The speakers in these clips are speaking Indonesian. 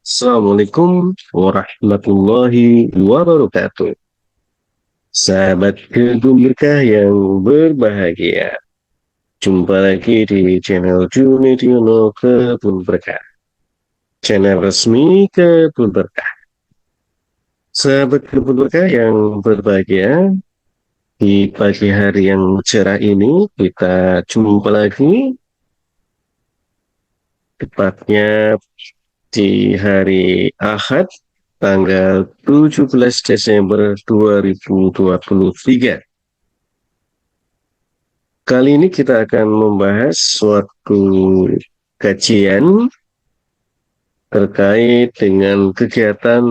Assalamualaikum warahmatullahi wabarakatuh. Sahabat Kebun Berkah yang berbahagia. Jumpa lagi di channel Junidiono Kebun Berkah. Channel resmi Kebun Berkah. Sahabat Kebun Berkah yang berbahagia, di pagi hari yang cerah ini kita jumpa lagi, tepatnya di hari Ahad tanggal 17 Desember 2023. Kali ini kita akan membahas suatu kajian terkait dengan kegiatan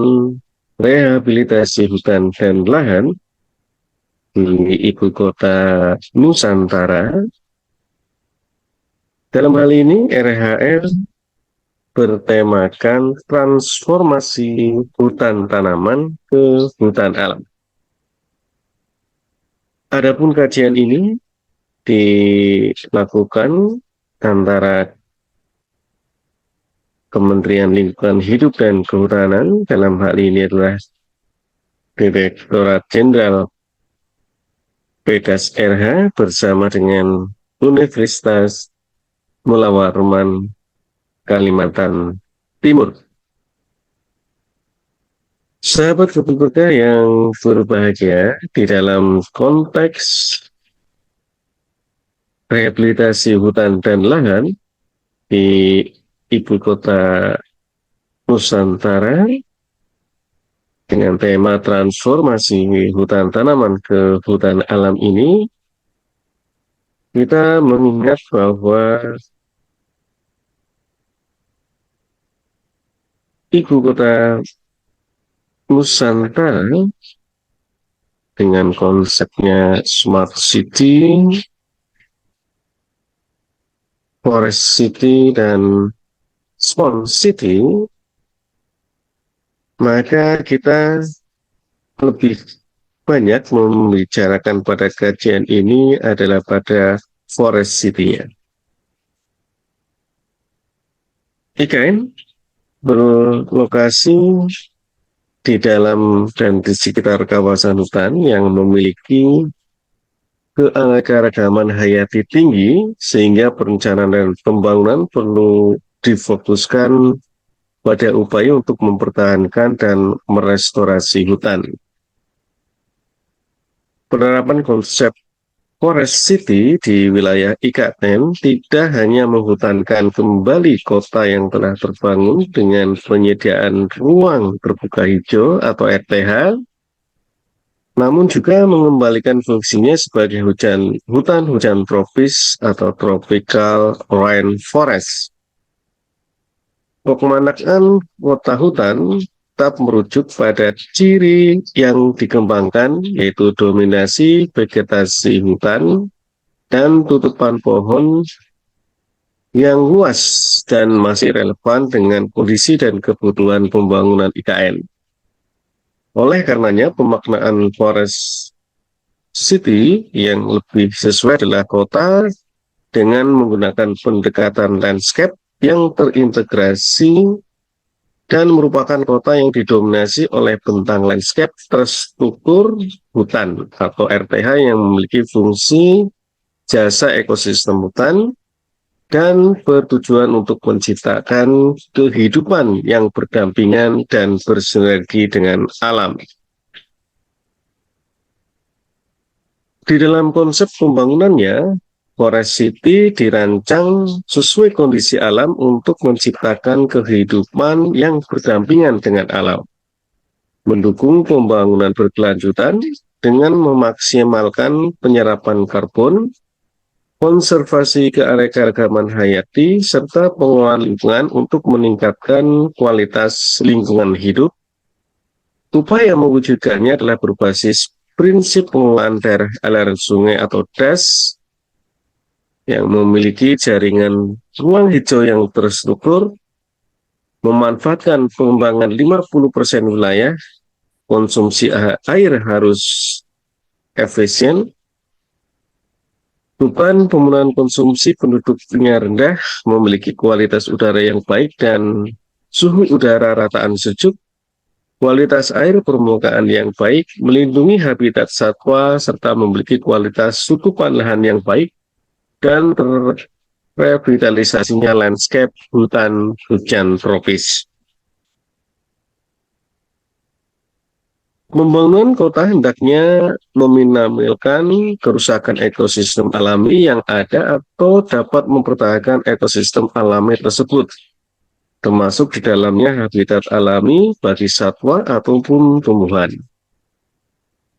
rehabilitasi hutan dan lahan di ibu kota Nusantara. Dalam hal ini RHR bertemakan transformasi hutan tanaman ke hutan alam. Adapun kajian ini dilakukan antara Kementerian Lingkungan Hidup dan Kehutanan, dalam hal ini adalah Direktorat Jenderal PEDAS RH bersama dengan Universitas Mula Warman Kalimantan Timur. Sahabat Kebun Berkah yang berbahagia, di dalam konteks rehabilitasi hutan dan lahan di ibu kota Nusantara dengan tema transformasi hutan tanaman ke hutan alam ini, kita mengingat bahwa ibu kota Nusantara dengan konsepnya Smart City, Forest City, dan Small City, maka kita lebih banyak membicarakan pada kajian ini adalah pada Forest City-nya. IKN berlokasi di dalam dan di sekitar kawasan hutan yang memiliki keanekaragaman hayati tinggi, sehingga perencanaan dan pembangunan perlu difokuskan pada upaya untuk mempertahankan dan merestorasi hutan. Penerapan konsep Forest City di wilayah IKN tidak hanya menghutankan kembali kota yang telah terbangun dengan penyediaan ruang terbuka hijau atau RTH, namun juga mengembalikan fungsinya sebagai hutan hujan tropis atau tropical rainforest. Pemanfaatan kota hutan tetap merujuk pada ciri yang dikembangkan, yaitu dominasi vegetasi hutan dan tutupan pohon yang luas dan masih relevan dengan kondisi dan kebutuhan pembangunan IKN. Oleh karenanya, pemaknaan Forest City yang lebih sesuai adalah kota dengan menggunakan pendekatan landscape yang terintegrasi dan merupakan kota yang didominasi oleh bentang landscape terstruktur hutan atau RTH yang memiliki fungsi jasa ekosistem hutan dan bertujuan untuk menciptakan kehidupan yang berdampingan dan bersinergi dengan alam. Di dalam konsep pembangunannya, Forest City dirancang sesuai kondisi alam untuk menciptakan kehidupan yang berdampingan dengan alam, mendukung pembangunan berkelanjutan dengan memaksimalkan penyerapan karbon, konservasi keanekaragaman hayati, serta pengelolaan lingkungan untuk meningkatkan kualitas lingkungan hidup. Upaya mewujudkannya adalah berbasis prinsip pengelolaan daerah aliran sungai atau DAS yang memiliki jaringan ruang hijau yang terstruktur, memanfaatkan pengembangan 50% wilayah, konsumsi air harus efisien, beban pemenuhan konsumsi penduduknya rendah, memiliki kualitas udara yang baik, dan suhu udara rataan sejuk, kualitas air permukaan yang baik, melindungi habitat satwa, serta memiliki kualitas tutupan lahan yang baik, dan revitalisasinya landscape hutan hujan tropis. Pembangunan kota hendaknya meminimalkan kerusakan ekosistem alami yang ada atau dapat mempertahankan ekosistem alami tersebut, termasuk di dalamnya habitat alami bagi satwa ataupun tumbuhan,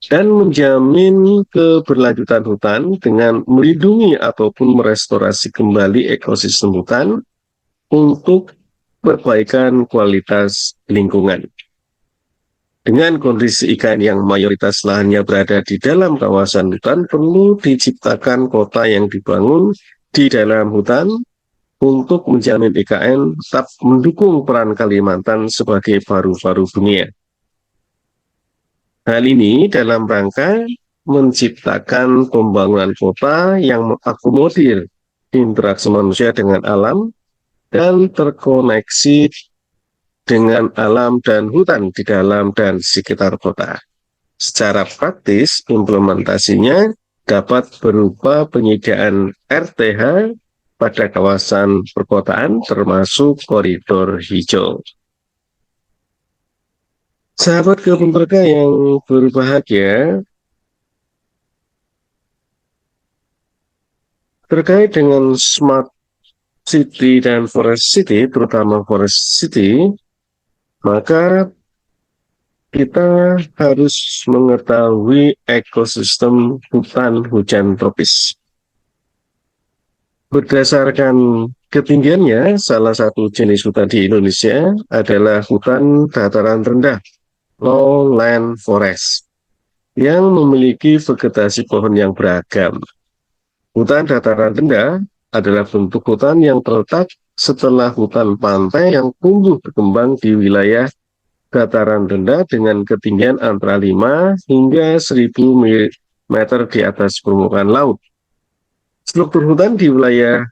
dan menjamin keberlanjutan hutan dengan melindungi ataupun merestorasi kembali ekosistem hutan untuk perbaikan kualitas lingkungan. Dengan kondisi ikan yang mayoritas lahannya berada di dalam kawasan hutan, perlu diciptakan kota yang dibangun di dalam hutan untuk menjamin IKN tetap mendukung peran Kalimantan sebagai paru-paru dunia. Hal ini dalam rangka menciptakan pembangunan kota yang mengakomodir interaksi manusia dengan alam dan terkoneksi dengan alam dan hutan di dalam dan sekitar kota. Secara praktis, implementasinya dapat berupa penyediaan RTH pada kawasan perkotaan termasuk koridor hijau. Sahabat kebun berkah yang berbahagia, terkait dengan smart city dan forest city, terutama forest city, maka kita harus mengetahui ekosistem hutan hujan tropis. Berdasarkan ketinggiannya, salah satu jenis hutan di Indonesia adalah hutan dataran rendah, lowland forest, yang memiliki vegetasi pohon yang beragam. Hutan dataran rendah adalah bentuk hutan yang terletak setelah hutan pantai yang tumbuh berkembang di wilayah dataran rendah dengan ketinggian antara 5 hingga 1000 meter di atas permukaan laut. Struktur hutan di wilayah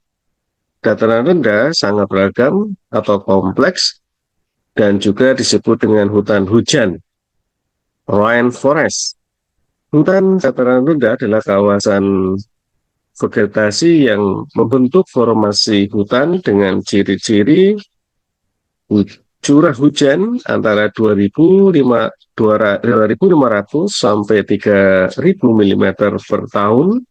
dataran rendah sangat beragam atau kompleks dan juga disebut dengan hutan hujan, rainforest. Hutan dataran rendah adalah kawasan vegetasi yang membentuk formasi hutan dengan ciri-ciri curah hujan antara 2.500 sampai 3.000 mm per tahun,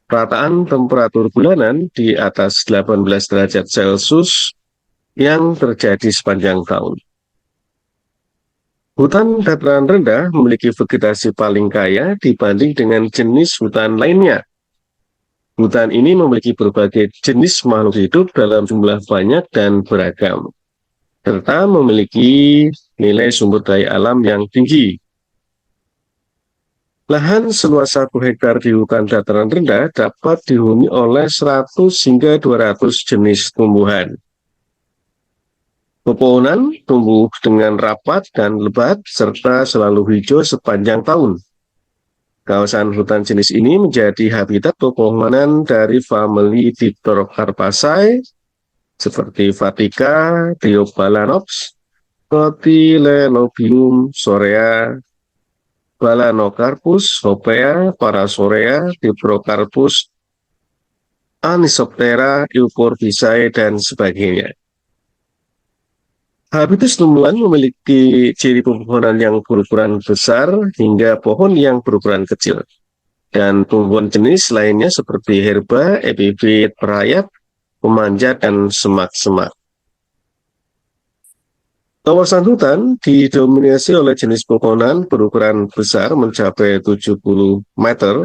rataan temperatur bulanan di atas 18 derajat Celcius yang terjadi sepanjang tahun. Hutan dataran rendah memiliki vegetasi paling kaya dibanding dengan jenis hutan lainnya. Hutan ini memiliki berbagai jenis makhluk hidup dalam jumlah banyak dan beragam, serta memiliki nilai sumber daya alam yang tinggi. Lahan seluas 1 hektar di hutan dataran rendah dapat dihuni oleh 100 hingga 200 jenis tumbuhan. Pepohonan tumbuh dengan rapat dan lebat serta selalu hijau sepanjang tahun. Kawasan hutan jenis ini menjadi habitat pepohonan dari famili Dipterocarpaceae seperti Vatica, Diobalanops, Cotyledonium sorea, Balanocarpus, Hopea, Parasorea, Dipterocarpus, Anisoptera, Euphorbiaceae, dan sebagainya. Habitus tumbuhan memiliki ciri pepohonan yang berukuran besar hingga pohon yang berukuran kecil. Dan tumbuhan jenis lainnya seperti herba, epifit, perayap, pemanjat, dan semak-semak. Kawasan hutan didominasi oleh jenis pepohonan berukuran besar mencapai 70 meter.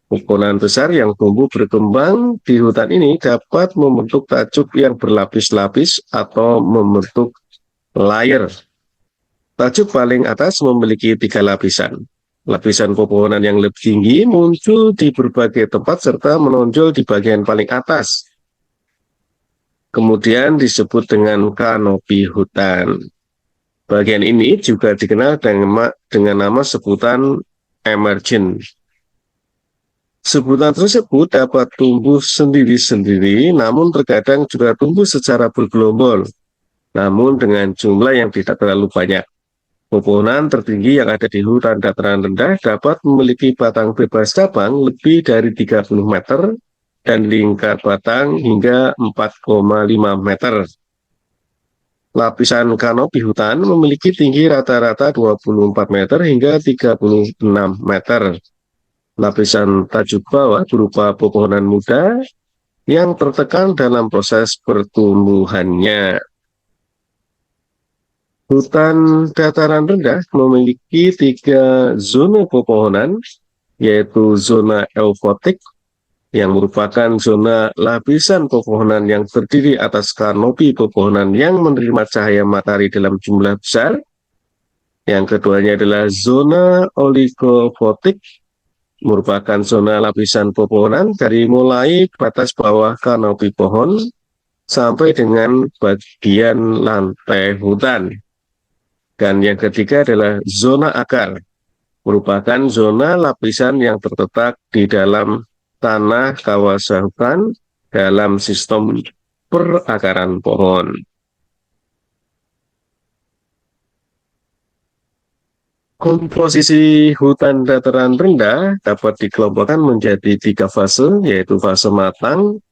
Pepohonan besar yang tumbuh berkembang di hutan ini dapat membentuk tajuk yang berlapis-lapis atau membentuk layer. Tajuk paling atas memiliki 3 lapisan. Lapisan pepohonan yang lebih tinggi muncul di berbagai tempat serta menonjol di bagian paling atas. Kemudian disebut dengan kanopi hutan. Bagian ini juga dikenal dengan nama sebutan emergent. Sebutan tersebut dapat tumbuh sendiri-sendiri, namun terkadang juga tumbuh secara bergelombol. namun dengan jumlah yang tidak terlalu banyak. Pepohonan tertinggi yang ada di hutan dataran rendah dapat memiliki batang bebas cabang lebih dari 30 meter dan lingkar batang hingga 4,5 meter. Lapisan kanopi hutan memiliki tinggi rata-rata 24 meter hingga 36 meter. Lapisan tajuk bawah berupa pepohonan muda yang tertekan dalam proses pertumbuhannya. Hutan dataran rendah memiliki 3 zona pepohonan, yaitu zona eufotik, yang merupakan zona lapisan pepohonan yang terdiri atas kanopi pepohonan yang menerima cahaya matahari dalam jumlah besar. Yang keduanya adalah zona oligofotik, merupakan zona lapisan pepohonan dari mulai batas bawah kanopi pohon sampai dengan bagian lantai hutan. Dan yang ketiga adalah zona akar, merupakan zona lapisan yang terletak di dalam tanah kawasan hutan dalam sistem perakaran pohon. Komposisi hutan dataran rendah dapat dikelompokkan menjadi 3 fase, yaitu fase matang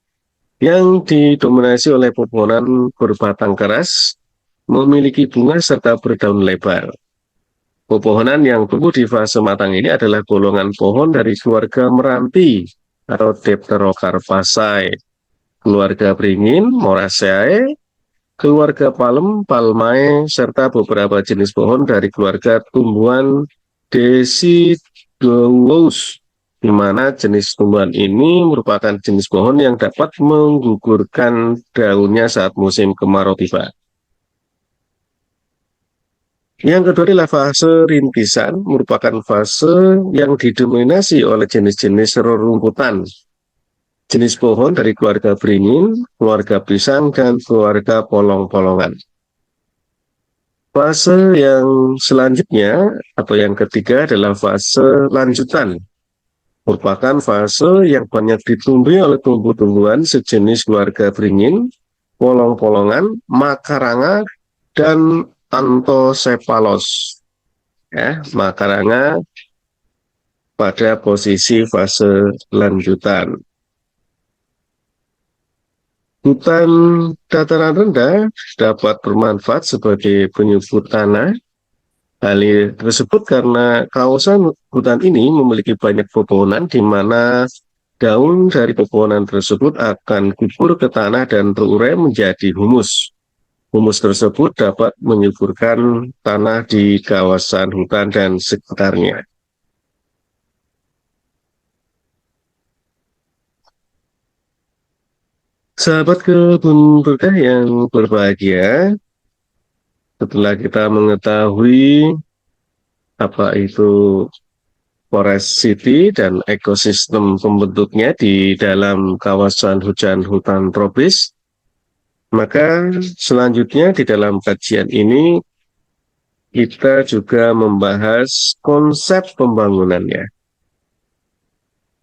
yang didominasi oleh pepohonan berbatang keras, memiliki bunga serta berdaun lebar. Pepohonan yang tumbuh di fase matang ini adalah golongan pohon dari keluarga meranti atau Dipterocarpaceae, keluarga beringin Moraceae, keluarga palem Palmae, serta beberapa jenis pohon dari keluarga tumbuhan Deciduous, di mana jenis tumbuhan ini merupakan jenis pohon yang dapat menggugurkan daunnya saat musim kemarau tiba. Yang kedua adalah fase rintisan, merupakan fase yang didominasi oleh jenis-jenis rerumputan, jenis pohon dari keluarga beringin, keluarga pisang, dan keluarga polong-polongan. Fase yang selanjutnya atau yang ketiga adalah fase lanjutan, merupakan fase yang banyak ditumbuhi oleh tumbuh-tumbuhan sejenis keluarga beringin, polong-polongan, makaranga, dan Anthocephalos. Makaranga pada posisi fase lanjutan. Hutan dataran rendah dapat bermanfaat sebagai penyubur tanah. Hal tersebut karena kawasan hutan ini memiliki banyak pepohonan di mana daun dari pepohonan tersebut akan gugur ke tanah dan terurai menjadi humus. Humus tersebut dapat menyuburkan tanah di kawasan hutan dan sekitarnya. Sahabat kebun berkah yang berbahagia, setelah kita mengetahui apa itu forest city dan ekosistem pembentuknya di dalam kawasan hutan tropis, maka selanjutnya di dalam kajian ini kita juga membahas konsep pembangunannya.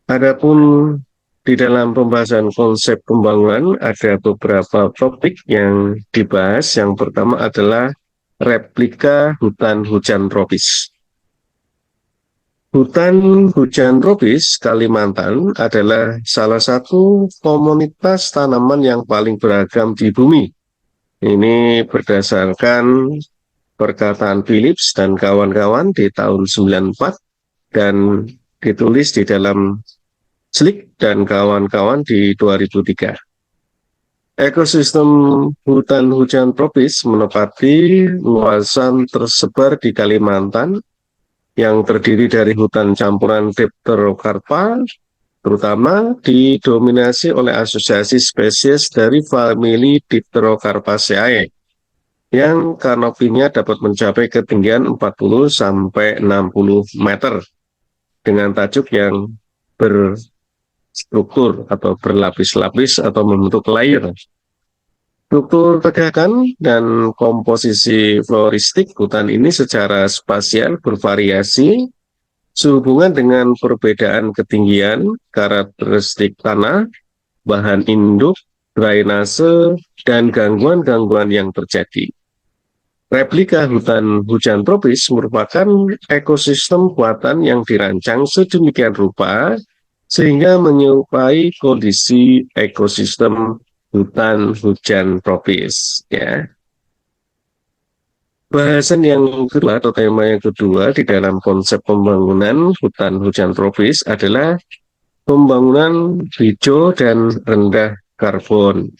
Adapun di dalam pembahasan konsep pembangunan ada beberapa topik yang dibahas. Yang pertama adalah replika hutan hujan tropis. Hutan hujan tropis Kalimantan adalah salah satu komunitas tanaman yang paling beragam di bumi. Ini berdasarkan perkataan Phillips dan kawan-kawan di tahun 94 dan ditulis di dalam Slick dan kawan-kawan di 2003. Ekosistem hutan hujan tropis menempati luasan tersebar di Kalimantan yang terdiri dari hutan campuran Dipterocarpa, terutama didominasi oleh asosiasi spesies dari famili Dipterocarpaceae, yang kanopinya dapat mencapai ketinggian 40 sampai 60 meter dengan tajuk yang berstruktur atau berlapis-lapis atau membentuk layer. Struktur tegakan dan komposisi floristik hutan ini secara spasial bervariasi sehubungan dengan perbedaan ketinggian, karakteristik tanah, bahan induk, drainase, dan gangguan-gangguan yang terjadi. Replika hutan hujan tropis merupakan ekosistem buatan yang dirancang sedemikian rupa sehingga menyerupai kondisi ekosistem hutan hujan tropis. Ya. Bahasan yang kedua atau tema yang kedua di dalam konsep pembangunan hutan hujan tropis adalah pembangunan hijau dan rendah karbon.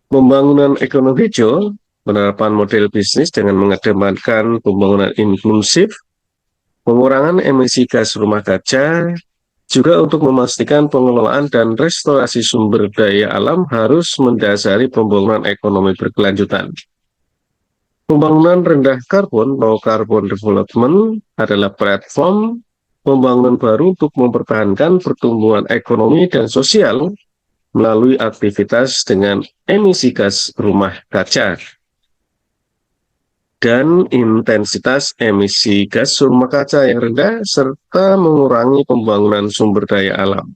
Pembangunan ekonomi hijau, penerapan model bisnis dengan mengedepankan pembangunan inklusif, pengurangan emisi gas rumah kaca, juga untuk memastikan pengelolaan dan restorasi sumber daya alam harus mendasari pembangunan ekonomi berkelanjutan. Pembangunan rendah karbon (low carbon development) adalah platform pembangunan baru untuk mempertahankan pertumbuhan ekonomi dan sosial melalui aktivitas dengan emisi gas rumah kaca dan intensitas emisi gas rumah kaca yang rendah serta mengurangi pembangunan sumber daya alam.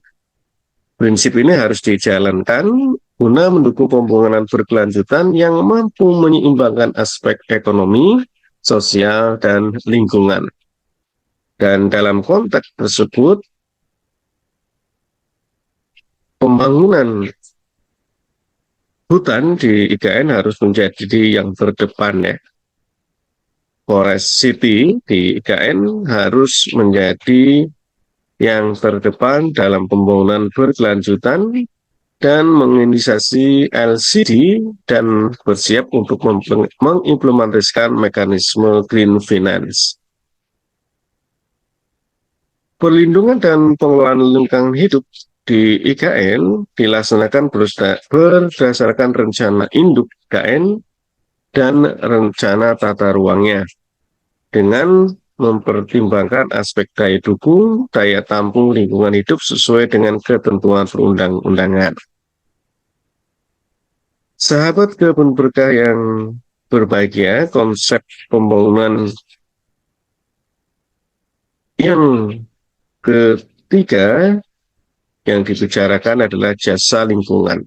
Prinsip ini harus dijalankan guna mendukung pembangunan berkelanjutan yang mampu menyeimbangkan aspek ekonomi, sosial, dan lingkungan. Dan dalam konteks tersebut, pembangunan hutan di IKN harus menjadi yang terdepan ya. Forest City di IKN harus menjadi yang terdepan dalam pembangunan berkelanjutan dan menginisiasi LCD dan bersiap untuk mengimplementasikan mekanisme green finance. Perlindungan dan pengelolaan lingkungan hidup di IKN dilaksanakan berdasarkan rencana induk IKN dan rencana tata ruangnya dengan mempertimbangkan aspek daya dukung, daya tampung lingkungan hidup sesuai dengan ketentuan perundang-undangan. Sahabat kebun berkah yang berbahagia, konsep pembangunan yang ketiga yang dibicarakan adalah jasa lingkungan.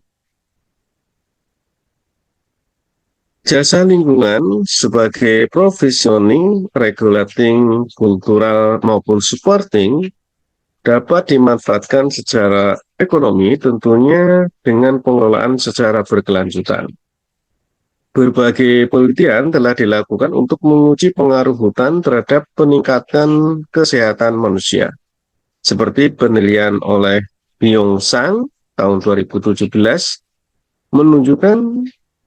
Jasa lingkungan sebagai provisioning, regulating, kultural, maupun supporting dapat dimanfaatkan secara ekonomi tentunya dengan pengelolaan secara berkelanjutan. Berbagai penelitian telah dilakukan untuk menguji pengaruh hutan terhadap peningkatan kesehatan manusia. Seperti penelitian oleh Byung Sang tahun 2017 menunjukkan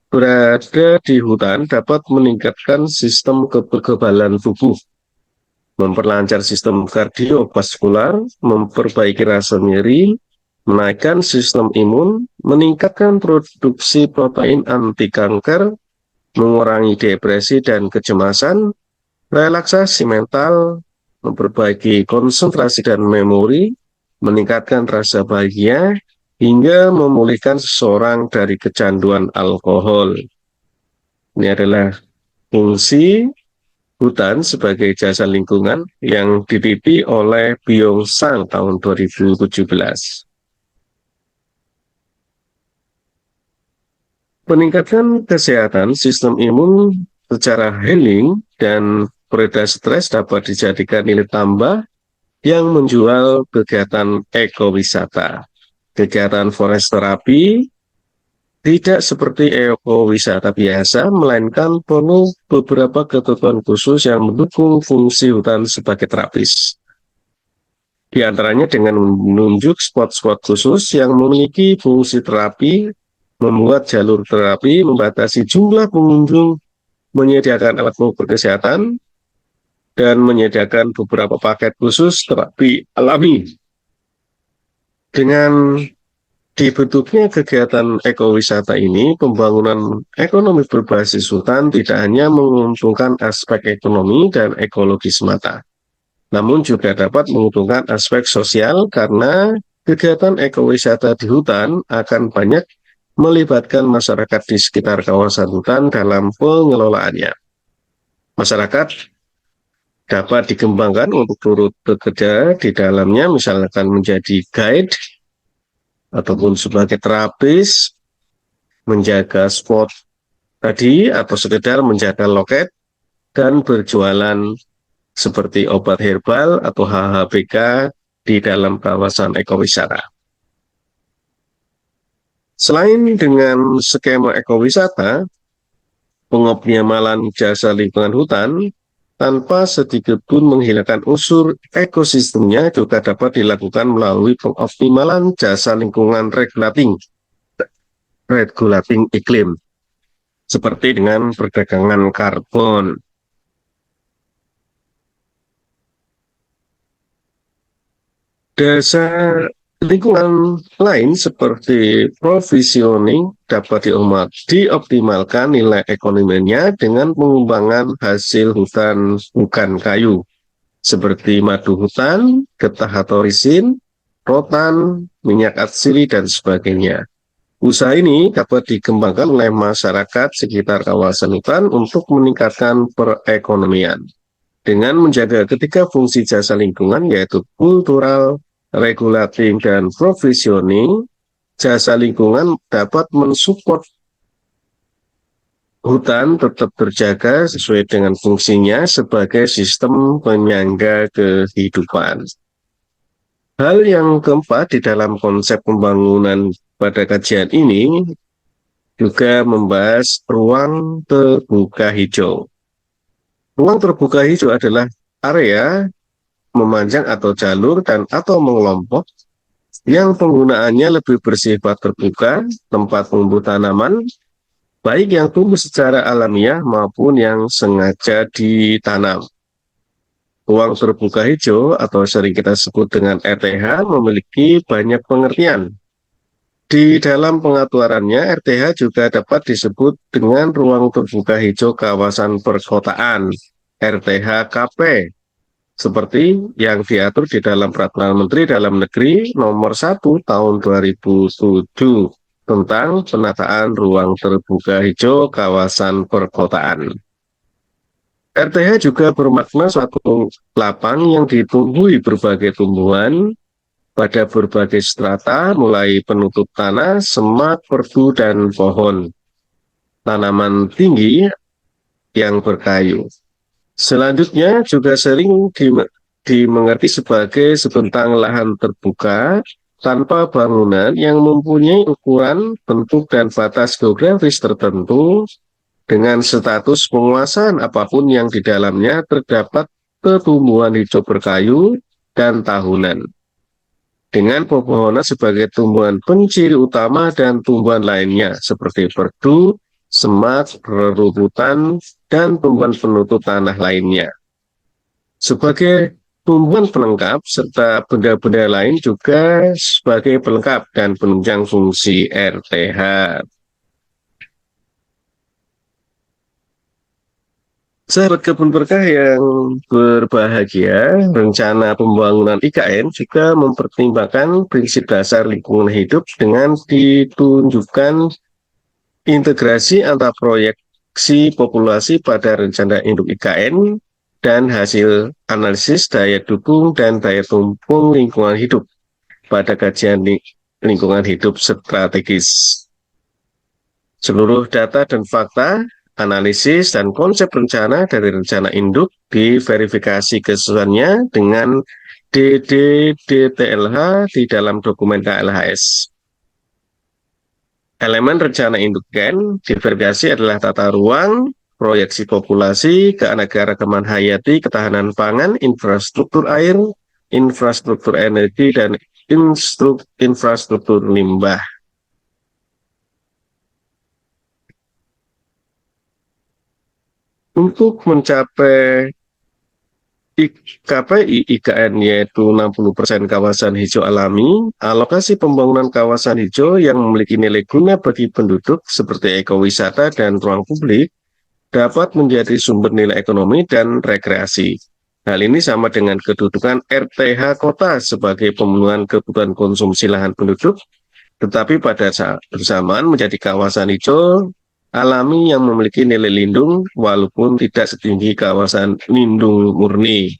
berada di hutan dapat meningkatkan sistem kekebalan tubuh, memperlancar sistem kardiovaskular, memperbaiki rasa nyeri, menaikkan sistem imun, meningkatkan produksi protein anti kanker, mengurangi depresi dan kecemasan, relaksasi mental, memperbaiki konsentrasi dan memori, meningkatkan rasa bahagia, hingga memulihkan seseorang dari kecanduan alkohol. Ini adalah fungsi hutan sebagai jasa lingkungan yang diteliti oleh Byung Sang tahun 2017. Peningkatan kesehatan sistem imun secara healing dan pereda stres dapat dijadikan nilai tambah yang menjual kegiatan ekowisata. Kegiatan forest terapi tidak seperti ekowisata biasa, melainkan perlu beberapa ketentuan khusus yang mendukung fungsi hutan sebagai terapis. Di antaranya dengan menunjuk spot-spot khusus yang memiliki fungsi terapi, membuat jalur terapi, membatasi jumlah pengunjung, menyediakan alat pengukur kesehatan, dan menyediakan beberapa paket khusus terapi alami. Dengan dibentuknya kegiatan ekowisata ini, pembangunan ekonomi berbasis hutan tidak hanya menguntungkan aspek ekonomi dan ekologi semata, namun juga dapat menguntungkan aspek sosial karena kegiatan ekowisata di hutan akan banyak melibatkan masyarakat di sekitar kawasan hutan dalam pengelolaannya. Masyarakat dapat dikembangkan untuk turut bekerja di dalamnya, misalkan menjadi guide, ataupun sebagai terapis, menjaga spot tadi, atau sekedar menjaga loket dan berjualan seperti obat herbal atau HHBK di dalam kawasan ekowisata. Selain dengan skema ekowisata, pengoptimalan jasa lingkungan hutan tanpa sedikit pun menghilangkan unsur ekosistemnya juga dapat dilakukan melalui pengoptimalan jasa lingkungan regulating iklim, seperti dengan perdagangan karbon. Dasar lingkungan lain seperti provisioning dapat dioptimalkan nilai ekonominya dengan pengembangan hasil hutan bukan kayu, seperti madu hutan, getah atau resin, rotan, minyak atsiri, dan sebagainya. Usaha ini dapat dikembangkan oleh masyarakat sekitar kawasan hutan untuk meningkatkan perekonomian dengan menjaga ketiga fungsi jasa lingkungan, yaitu kultural, regulating, dan provisioning. Jasa lingkungan dapat mensupport hutan tetap terjaga sesuai dengan fungsinya sebagai sistem penyangga kehidupan. Hal yang keempat di dalam konsep pembangunan pada kajian ini juga membahas ruang terbuka hijau. Ruang terbuka hijau adalah area memanjang atau jalur dan atau mengelompok yang penggunaannya lebih bersifat terbuka, tempat tumbuh tanaman, baik yang tumbuh secara alamiah maupun yang sengaja ditanam. Ruang terbuka hijau atau sering kita sebut dengan RTH memiliki banyak pengertian. Di dalam pengaturannya, RTH juga dapat disebut dengan ruang terbuka hijau kawasan perkotaan, RTH KP, seperti yang diatur di dalam Peraturan Menteri Dalam Negeri Nomor 1 Tahun 2007 tentang penataan ruang terbuka hijau kawasan perkotaan. RTH juga bermakna suatu lapang yang ditumbuhi berbagai tumbuhan pada berbagai strata, mulai penutup tanah, semak, perdu, dan pohon. Tanaman tinggi yang berkayu. Selanjutnya juga sering dimengerti sebagai sebentang lahan terbuka tanpa bangunan yang mempunyai ukuran, bentuk, dan batas geografis tertentu dengan status penguasaan apapun yang di dalamnya terdapat tumbuhan hijau berkayu dan tahunan. Dengan pepohonan sebagai tumbuhan penciri utama dan tumbuhan lainnya seperti perdu, semak, rerumputan, dan tumbuhan penutup tanah lainnya. Sebagai tumbuhan pelengkap serta benda-benda lain juga sebagai pelengkap dan penunjang fungsi RTH. Sahabat kebun berkah yang berbahagia, rencana pembangunan IKN juga mempertimbangkan prinsip dasar lingkungan hidup dengan ditunjukkan integrasi antara proyeksi populasi pada rencana induk IKN dan hasil analisis daya dukung dan daya tampung lingkungan hidup pada kajian lingkungan hidup strategis. Seluruh data dan fakta, analisis, dan konsep rencana dari rencana induk diverifikasi kesesuaiannya dengan DDDTLH di dalam dokumen KLHS. Elemen rencana induk IKN diverifikasi adalah tata ruang, proyeksi populasi, keanekaragaman hayati, ketahanan pangan, infrastruktur air, infrastruktur energi, dan infrastruktur limbah. Untuk mencapai KPI IKN yaitu 60% kawasan hijau alami, alokasi pembangunan kawasan hijau yang memiliki nilai guna bagi penduduk seperti ekowisata dan ruang publik dapat menjadi sumber nilai ekonomi dan rekreasi. Hal ini sama dengan kedudukan RTH kota sebagai pemenuhan kebutuhan konsumsi lahan penduduk, tetapi pada saat bersamaan menjadi kawasan hijau alami yang memiliki nilai lindung walaupun tidak setinggi kawasan lindung murni.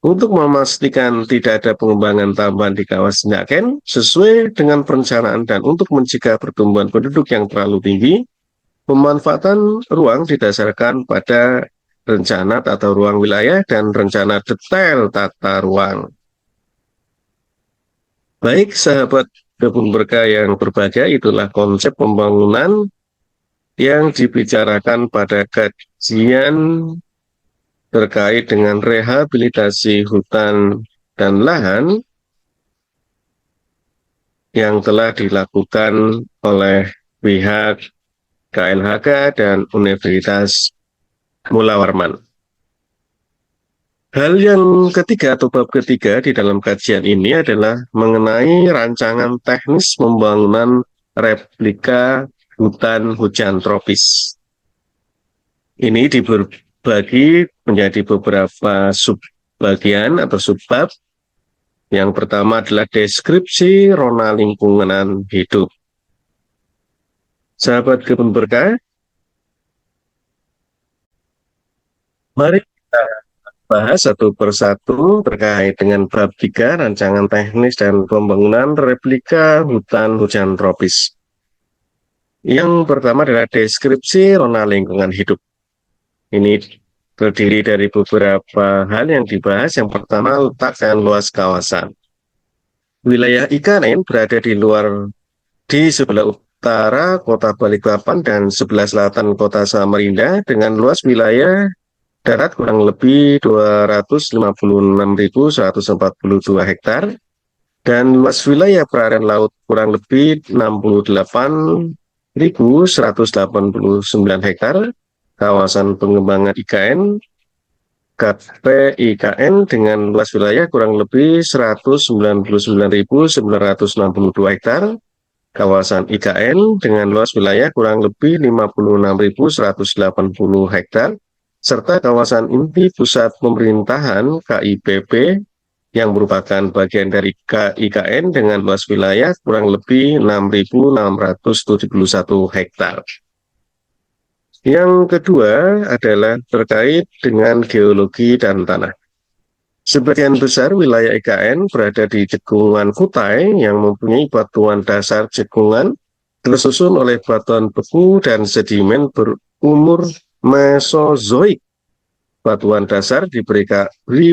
Untuk memastikan tidak ada pengembangan tambahan di kawasan Yaken sesuai dengan perencanaan dan untuk mencegah pertumbuhan penduduk yang terlalu tinggi, pemanfaatan ruang didasarkan pada rencana tata ruang wilayah dan rencana detail tata ruang. Baik sahabat kebun berkah yang berbahagia, itulah konsep pembangunan yang dibicarakan pada kajian terkait dengan rehabilitasi hutan dan lahan yang telah dilakukan oleh pihak KLHK dan Universitas Mula Warman. Hal yang ketiga atau bab ketiga di dalam kajian ini adalah mengenai rancangan teknis pembangunan replika hutan hujan tropis. Ini dibagi menjadi beberapa subbagian atau subbab. Yang pertama adalah deskripsi rona lingkungan hidup. Sahabat kebun berkah, mari kita bahas satu persatu terkait dengan bab 3 rancangan teknis dan pembangunan replika hutan hujan tropis. Yang pertama adalah deskripsi rona lingkungan hidup. Ini terdiri dari beberapa hal yang dibahas. Yang pertama, letak dan luas kawasan. Wilayah IKN berada di sebelah utara kota Balikpapan dan sebelah selatan kota Samarinda dengan luas wilayah darat kurang lebih 256.142 hektar dan luas wilayah perairan laut kurang lebih 68.189 hektar. Kawasan pengembangan IKN KPIKN dengan luas wilayah kurang lebih 199.962 hektar. Kawasan IKN dengan luas wilayah kurang lebih 56.180 hektar, serta kawasan inti pusat pemerintahan KIPP yang merupakan bagian dari KIKN dengan luas wilayah kurang lebih 6.671 hektar. Yang kedua adalah terkait dengan geologi dan tanah. Sebagian besar wilayah IKN berada di cekungan Kutai yang mempunyai batuan dasar cekungan tersusun oleh batuan beku dan sedimen berumur Mesozoik. Batuan dasar diberi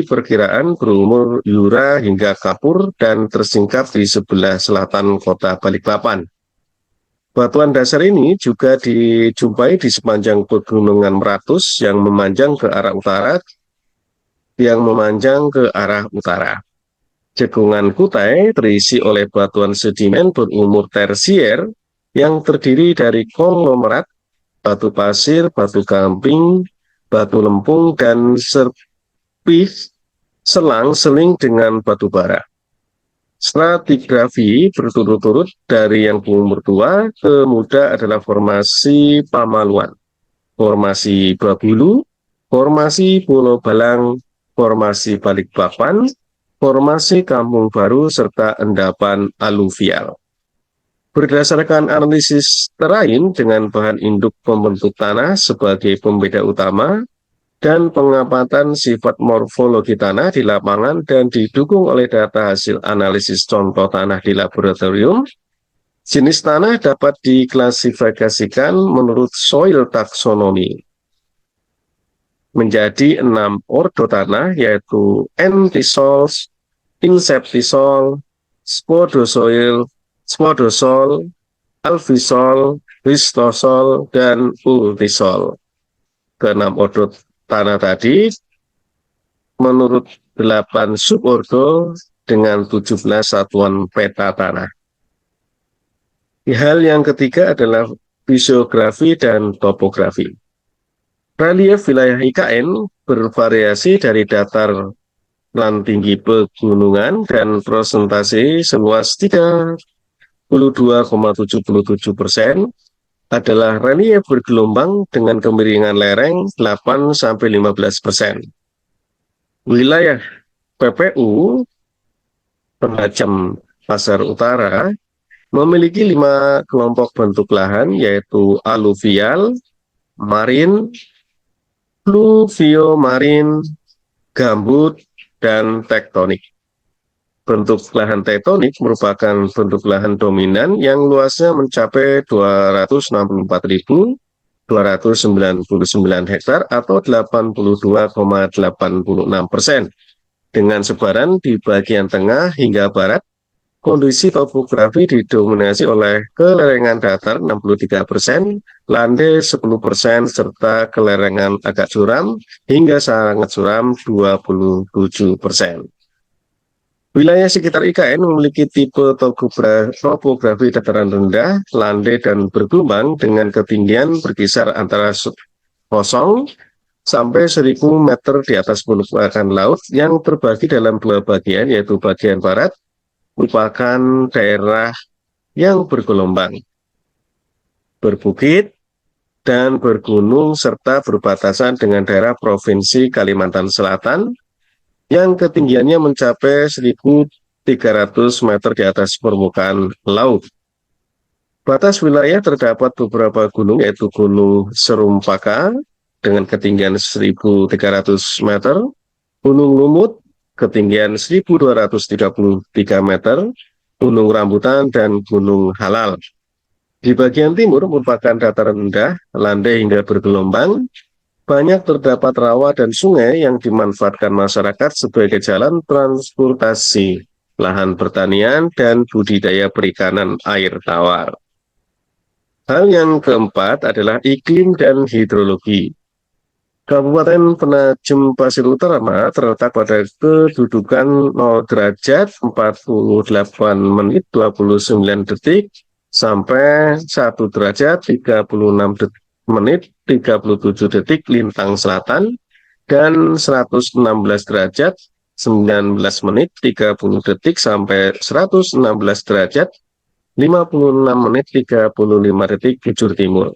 perkiraan berumur Jura hingga Kapur dan tersingkap di sebelah selatan kota Balikpapan. Batuan dasar ini juga dijumpai di sepanjang pegunungan Meratus yang memanjang ke arah utara. Cekungan Kutai terisi oleh batuan sedimen berumur tersier yang terdiri dari konglomerat, batu pasir, batu gamping, batu lempung, dan selang-seling dengan batu bara. Stratigrafi berturut-turut dari yang berumur tua ke muda adalah formasi Pamaluan, formasi Babulu, formasi Pulau Balang, formasi Balikpapan, formasi Kampung Baru, serta endapan aluvial. Berdasarkan analisis terrain dengan bahan induk pembentuk tanah sebagai pembeda utama, dan pengamatan sifat morfologi tanah di lapangan dan didukung oleh data hasil analisis contoh tanah di laboratorium, jenis tanah dapat diklasifikasikan menurut soil taxonomy menjadi 6 ordo tanah, yaitu entisol, inceptisol, spodosol, alvisol, histosol, dan ultisol. Ke-6 ordo tanah tadi menurut 8 subordo dengan 17 satuan peta tanah. Hal yang ketiga adalah fisiografi dan topografi. Relief wilayah IKN bervariasi dari datar dan tinggi pegunungan dan persentase seluas 32,77% adalah relief bergelombang dengan kemiringan lereng 8-15%. Wilayah PPU Penajam Pasar Utara memiliki 5 kelompok bentuk lahan, yaitu aluvial, marin, fluvio-marin, gambut, dan tektonik. Bentuk lahan tektonik merupakan bentuk lahan dominan yang luasnya mencapai 264.299 hektar atau 82,86%. Dengan sebaran di bagian tengah hingga barat, kondisi topografi didominasi oleh kelerengan datar 63%, landai 10%, serta kelerengan agak curam hingga sangat curam 27%. Wilayah sekitar IKN memiliki tipe topografi dataran rendah, landai, dan bergelombang dengan ketinggian berkisar antara 0 sampai 1.000 meter di atas permukaan laut yang terbagi dalam dua bagian, yaitu bagian barat merupakan daerah yang bergelombang, berbukit, dan bergunung serta berbatasan dengan daerah Provinsi Kalimantan Selatan yang ketinggiannya mencapai 1.300 meter di atas permukaan laut. Batas wilayah terdapat beberapa gunung, yaitu Gunung Serumpaka dengan ketinggian 1.300 meter, Gunung Lumut ketinggian 1.233 meter, Gunung Rambutan, dan Gunung Halal. Di bagian timur merupakan dataran rendah, landai hingga bergelombang. Banyak terdapat rawa dan sungai yang dimanfaatkan masyarakat sebagai jalan transportasi, lahan pertanian, dan budidaya perikanan air tawar. Hal yang keempat adalah iklim dan hidrologi. Kabupaten Penajem Pasir Utara terletak pada kedudukan 0 derajat 48 menit 29 detik sampai 1 derajat 36 menit 37 detik lintang selatan dan 116 derajat 19 menit 30 detik sampai 116 derajat 56 menit 35 detik bujur timur.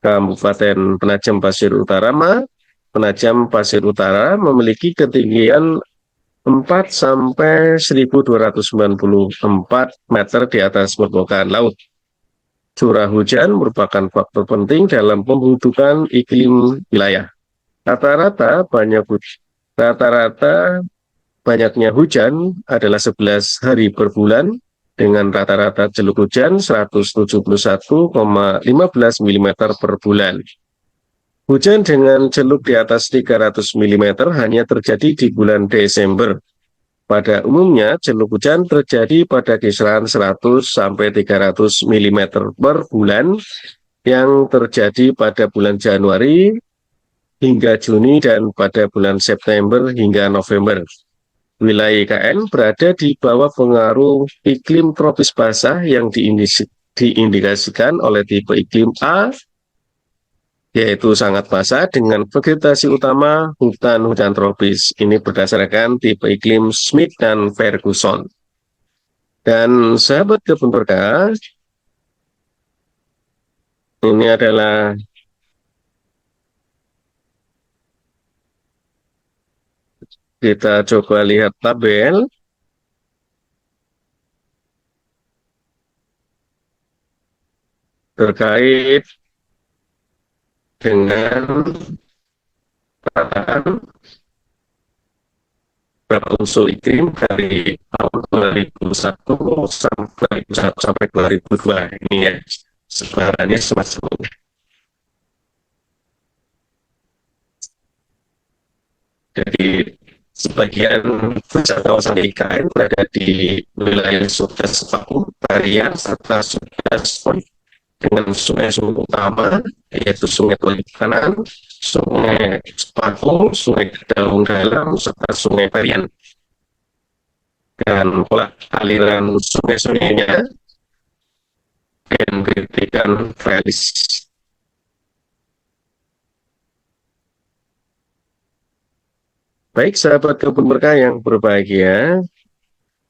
Kabupaten Penajam Pasir Utara Penajam Pasir Utara memiliki ketinggian 4 sampai 1.294 meter di atas permukaan laut. Curah hujan merupakan faktor penting dalam pembentukan iklim wilayah. Rata-rata banyaknya hujan adalah 11 hari per bulan dengan rata-rata celuk hujan 171,15 mm per bulan. Hujan dengan celuk di atas 300 mm hanya terjadi di bulan Desember. Pada umumnya, celuk hujan terjadi pada kisaran 100 sampai 300 mm per bulan yang terjadi pada bulan Januari hingga Juni dan pada bulan September hingga November. Wilayah IKN berada di bawah pengaruh iklim tropis basah yang diindikasikan oleh tipe iklim A, yaitu sangat basah dengan vegetasi utama hutan hujan tropis. Ini berdasarkan tipe iklim Smith dan Ferguson. Dan sahabat kebun berkah, ini adalah kita coba lihat tabel terkait dengan penataan beberapa unsur iklim dari tahun 2001 sampai 2002 ini ya, sebarannya semacam ini. Jadi sebagian besar kawasan IKN berada di wilayah subdas Sepaku, Barian, serta subdas dengan sungai-sungai utama, yaitu Sungai Tolik Kanan, Sungai Sepaku, Sungai Daung Dalam, serta Sungai Barian. Dan pola aliran sungai-sungainya diberikan realis. Baik sahabat kebun berkah yang berbahagia,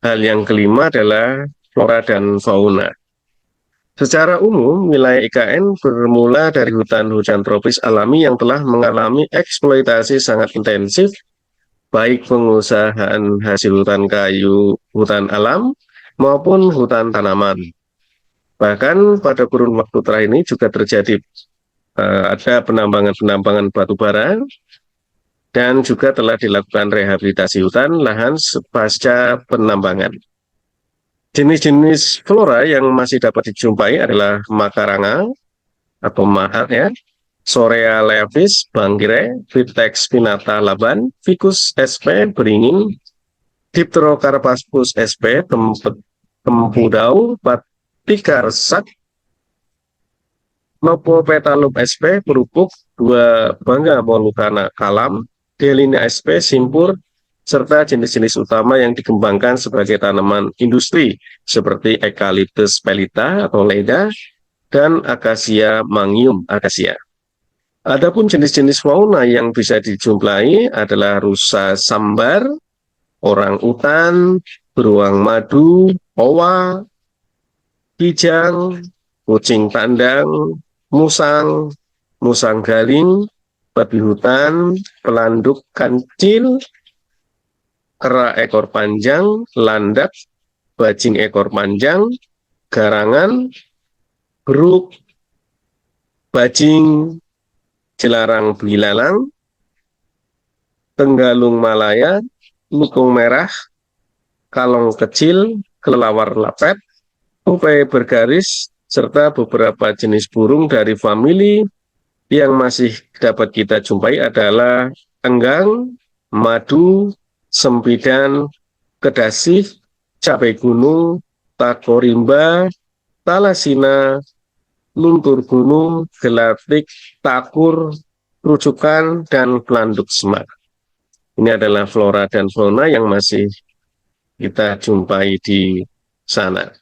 hal yang kelima adalah flora dan fauna. Secara umum, wilayah IKN bermula dari hutan hujan tropis alami yang telah mengalami eksploitasi sangat intensif, baik pengusahaan hasil hutan kayu, hutan alam, maupun hutan tanaman. Bahkan pada kurun waktu terakhir ini juga terjadi ada penambangan batu bara dan juga telah dilakukan rehabilitasi hutan lahan pasca penambangan. Jenis-jenis flora yang masih dapat dijumpai adalah makaranga atau mahar ya, Sorea leavis, bangkire, Vitex pinnata laban, Ficus sp, beringin, Dipterocarpus sp, tempudau, patika resak, Nopopetalum sp, perupuk, dua bangga molukana kalam, Delina sp, simpur, serta jenis-jenis utama yang dikembangkan sebagai tanaman industri seperti Eucalyptus pelita atau leda dan Acacia mangium acacia. Adapun jenis-jenis fauna yang bisa dijumpai adalah rusa sambar, orang utan, beruang madu, owa, kijang, kucing tandang, musang, musang galing, babi hutan, pelanduk kancil, kera ekor panjang, landak, bajing ekor panjang, garangan, beruk, bajing, jelarang belalang, tenggalung malaya, lukung merah, kalong kecil, kelelawar lapet, tupai bergaris, serta beberapa jenis burung dari famili yang masih dapat kita jumpai adalah enggang, madu, sempidan, kedasih, cabai gunung, takorimba, talasina, luntur gunung, gelatik, takur, rujukan, dan pelanduk semak. Ini adalah flora dan fauna yang masih kita jumpai di sana.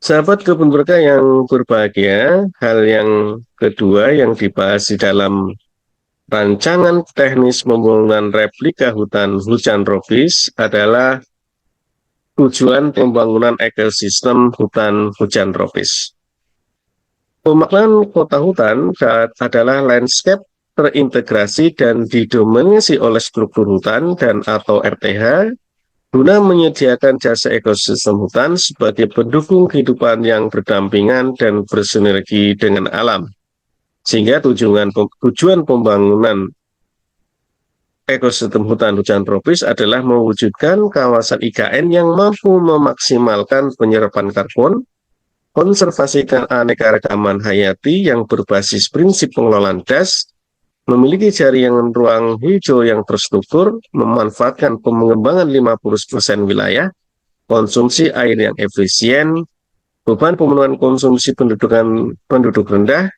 Sahabat kebun berkah yang berbahagia, hal yang kedua yang dibahas di dalam rancangan teknis pembangunan replika hutan hujan tropis adalah tujuan pembangunan ekosistem hutan hujan tropis. Pemaknaan kota hutan adalah landscape terintegrasi dan didominasi oleh struktur hutan dan atau RTH guna menyediakan jasa ekosistem hutan sebagai pendukung kehidupan yang berdampingan dan bersinergi dengan alam. Sehingga tujuan pembangunan ekosistem hutan hujan tropis adalah mewujudkan kawasan IKN yang mampu memaksimalkan penyerapan karbon, konservasikan aneka-ragaman hayati yang berbasis prinsip pengelolaan das, memiliki jaringan ruang hijau yang terstruktur, memanfaatkan pengembangan 50% wilayah, konsumsi air yang efisien, beban pemenuhan konsumsi penduduk rendah,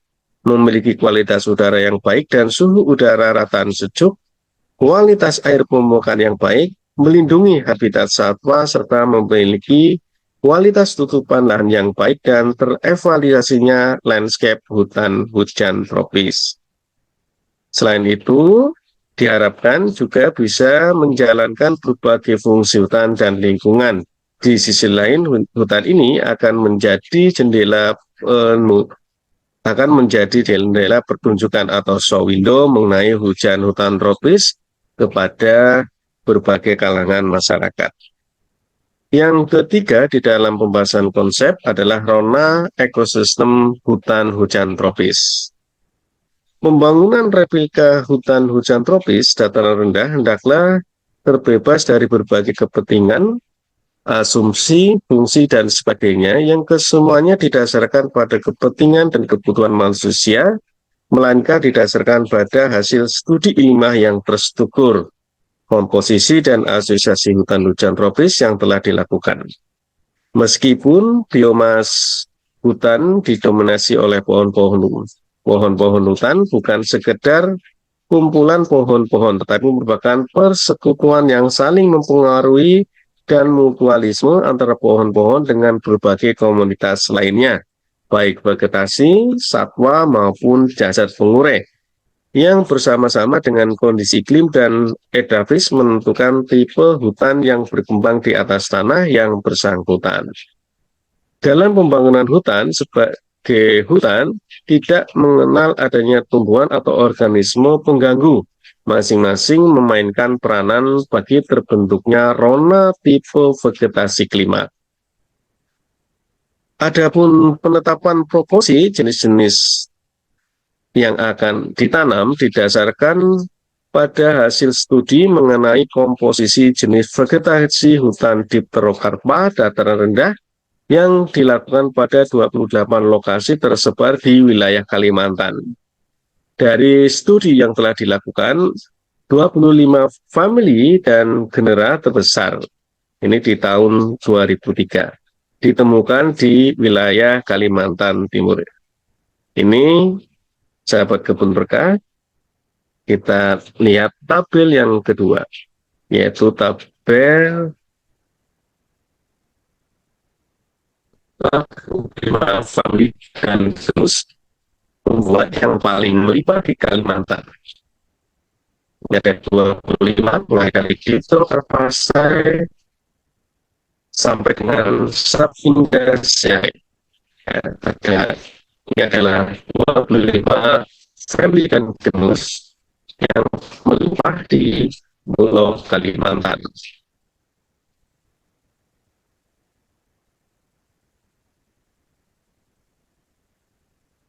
memiliki kualitas udara yang baik dan suhu udara rataan sejuk, kualitas air permukaan yang baik, melindungi habitat satwa, serta memiliki kualitas tutupan lahan yang baik dan terevaluasinya landscape hutan hujan tropis. Selain itu, diharapkan juga bisa menjalankan berbagai fungsi hutan dan lingkungan. Di sisi lain, hutan ini akan menjadi jendela pertunjukan atau show window mengenai hutan tropis kepada berbagai kalangan masyarakat. Yang ketiga di dalam pembahasan konsep adalah rona ekosistem hutan hujan tropis. Pembangunan replika hutan hujan tropis dataran rendah hendaklah terbebas dari berbagai kepentingan, asumsi, fungsi, dan sebagainya yang kesemuanya didasarkan pada kepentingan dan kebutuhan manusia, melainkan didasarkan pada hasil studi ilmiah yang terstruktur, komposisi dan asosiasi hutan hujan tropis yang telah dilakukan. Meskipun biomas hutan didominasi oleh pohon-pohon hutan bukan sekedar kumpulan pohon-pohon, tetapi merupakan persekutuan yang saling mempengaruhi dan mutualisme antara pohon-pohon dengan berbagai komunitas lainnya, baik vegetasi, satwa, maupun jasad pengurai, yang bersama-sama dengan kondisi iklim dan edafis menentukan tipe hutan yang berkembang di atas tanah yang bersangkutan. Dalam pembangunan hutan, sebagai hutan tidak mengenal adanya tumbuhan atau organisme pengganggu. Masing-masing memainkan peranan bagi terbentuknya rona tipe vegetasi klimat. Adapun penetapan proporsi jenis-jenis yang akan ditanam didasarkan pada hasil studi mengenai komposisi jenis vegetasi hutan Dipterokarpa dataran rendah yang dilakukan pada 28 lokasi tersebar di wilayah Kalimantan. Dari studi yang telah dilakukan, 25 famili dan genera terbesar, ini di tahun 2003, ditemukan di wilayah Kalimantan Timur. Ini, sahabat kebun berkah, kita lihat tabel yang kedua, yaitu tabel 5 famili dan terus membuat yang paling melimpah di Kalimantan. Ada 25 mulai dari Kito, Karpasai, sampai dengan Sapindas, ya, ini adalah 25 famili dan genus yang melimpah di Pulau Kalimantan.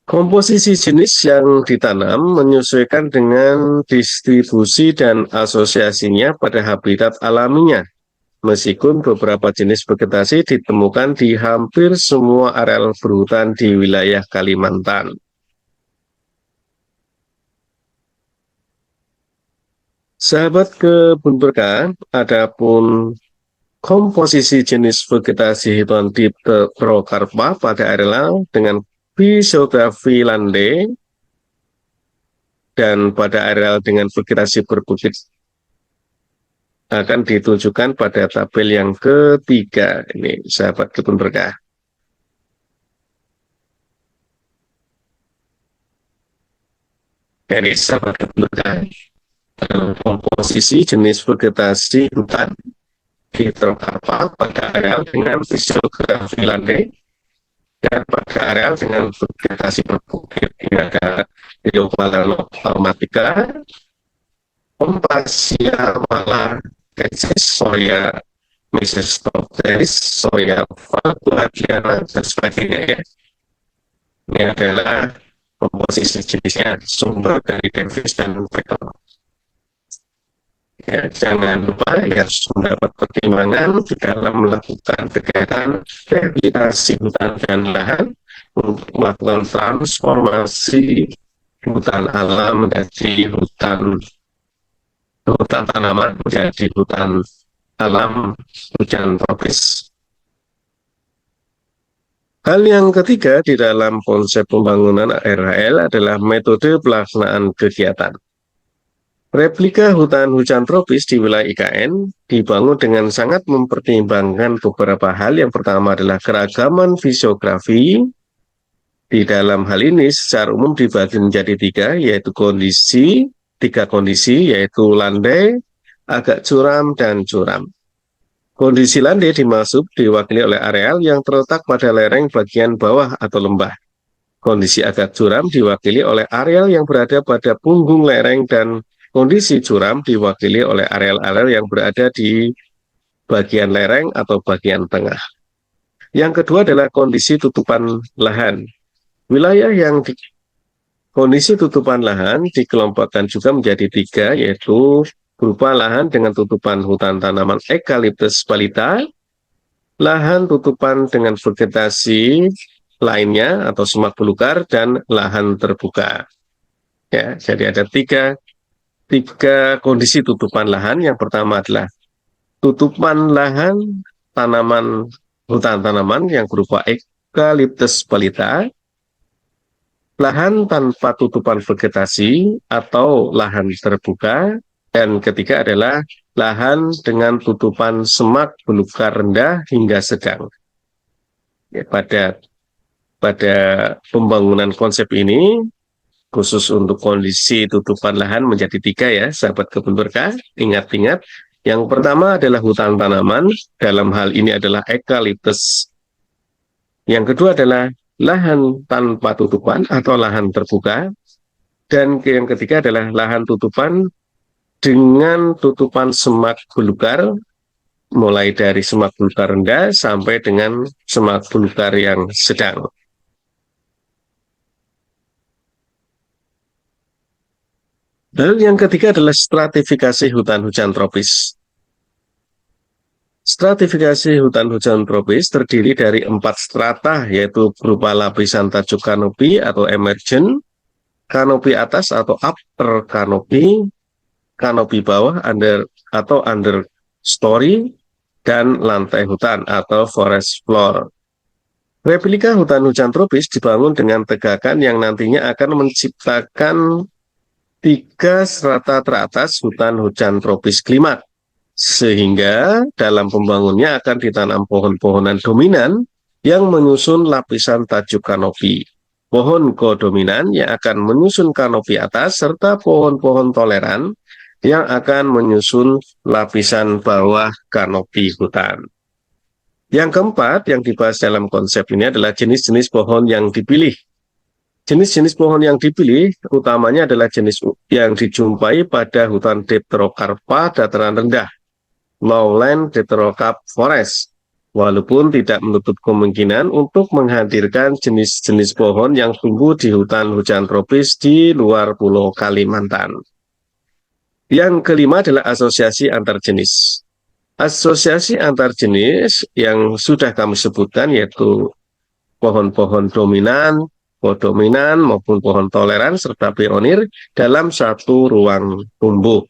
Komposisi jenis yang ditanam menyesuaikan dengan distribusi dan asosiasinya pada habitat alaminya. Meskipun beberapa jenis vegetasi ditemukan di hampir semua areal berhutan di wilayah Kalimantan. Sahabat kebun berkah, adapun komposisi jenis vegetasi hutan Dipterokarpa pada areal dengan fisiografi landai dan pada areal dengan vegetasi berbukit akan ditunjukkan pada tabel yang ketiga. Ini sahabat kebun berkah. Ini sahabat kebun berkah, komposisi jenis vegetasi hutan Dipterokarpa pada areal dengan fisiografi landai dan pada areal dengan vegetasi berbukit. Ini ada Leopalaromatica, Ompasia mala, soya, Mesestopteris, soya, Faguadiana, dan sebagainya, ya. Ini adalah komposisi jenisnya, sumber dari Davis dan Vector. Ya, jangan lupa ya, harus mendapat pertimbangan di dalam melakukan kegiatan rehabilitasi hutan dan lahan untuk melakukan transformasi hutan alam menjadi hutan tanaman, menjadi hutan alam hujan tropis. Hal yang ketiga di dalam konsep pembangunan RHL adalah metode pelaksanaan kegiatan. Replika hutan hujan tropis di wilayah IKN dibangun dengan sangat mempertimbangkan beberapa hal. Yang pertama adalah keragaman fisiografi. Di dalam hal ini secara umum dibagi menjadi yaitu tiga kondisi, yaitu landai, agak curam, dan curam. Kondisi landai dimaksud diwakili oleh areal yang terletak pada lereng bagian bawah atau lembah. Kondisi agak curam diwakili oleh areal yang berada pada punggung lereng, dan kondisi curam diwakili oleh areal-areal yang berada di bagian lereng atau bagian tengah. Yang kedua adalah kondisi tutupan lahan. Wilayah yang kondisi tutupan lahan dikelompokkan juga menjadi tiga, yaitu berupa lahan dengan tutupan hutan tanaman Eucalyptus palita, lahan tutupan dengan vegetasi lainnya atau semak belukar, dan lahan terbuka. Ya, jadi ada tiga kondisi tutupan lahan. Yang pertama adalah tutupan lahan tanaman hutan tanaman yang berupa Eucalyptus palita, lahan tanpa tutupan vegetasi atau lahan terbuka, dan ketiga adalah lahan dengan tutupan semak belukar rendah hingga sedang. Ya, pada pembangunan konsep ini, khusus untuk kondisi tutupan lahan menjadi tiga, ya sahabat kebun berkah. Ingat-ingat, yang pertama adalah hutan tanaman, dalam hal ini adalah eukaliptus. Yang kedua adalah lahan tanpa tutupan atau lahan terbuka, dan yang ketiga adalah lahan tutupan dengan tutupan semak belukar, mulai dari semak belukar rendah sampai dengan semak belukar yang sedang. Lalu yang ketiga adalah stratifikasi hutan hujan tropis. Stratifikasi hutan hujan tropis terdiri dari 4 strata, yaitu berupa lapisan tajuk kanopi atau emergent, kanopi atas atau upper kanopi, kanopi bawah under story, dan lantai hutan atau forest floor. Replika hutan hujan tropis dibangun dengan tegakan yang nantinya akan menciptakan 3 strata teratas hutan hujan tropis klimat, sehingga dalam pembangunnya akan ditanam pohon-pohonan dominan yang menyusun lapisan tajuk kanopi, pohon kodominan yang akan menyusun kanopi atas, serta pohon-pohon toleran yang akan menyusun lapisan bawah kanopi hutan. Yang keempat yang dibahas dalam konsep ini adalah jenis-jenis pohon yang dipilih. Jenis-jenis pohon yang dipilih utamanya adalah jenis yang dijumpai pada hutan Dipterocarpa dataran rendah, lowland Dipterocarp forest, walaupun tidak menutup kemungkinan untuk menghadirkan jenis-jenis pohon yang tumbuh di hutan hujan tropis di luar Pulau Kalimantan. Yang kelima adalah asosiasi antar jenis. Asosiasi antar jenis yang sudah kami sebutkan yaitu pohon-pohon dominan, kodominan maupun pohon toleran serta pionir dalam satu ruang tumbuh.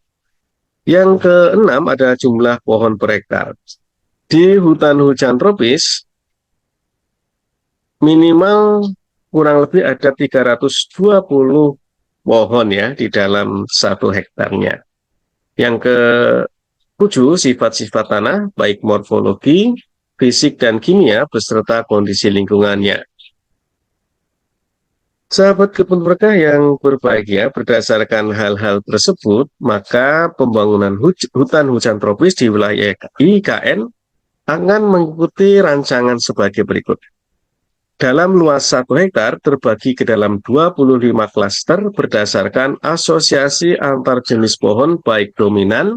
Yang keenam ada jumlah pohon per hektar. Di hutan hujan tropis minimal kurang lebih ada 320 pohon ya di dalam 1 hektarnya. Yang ketujuh, sifat-sifat tanah baik morfologi, fisik dan kimia beserta kondisi lingkungannya. Sahabat kebun berkah yang berbahagia, berdasarkan hal-hal tersebut, maka pembangunan hutan hujan tropis di wilayah IKN akan mengikuti rancangan sebagai berikut. Dalam luas 1 hektar terbagi ke dalam 25 klaster berdasarkan asosiasi antar jenis pohon baik dominan,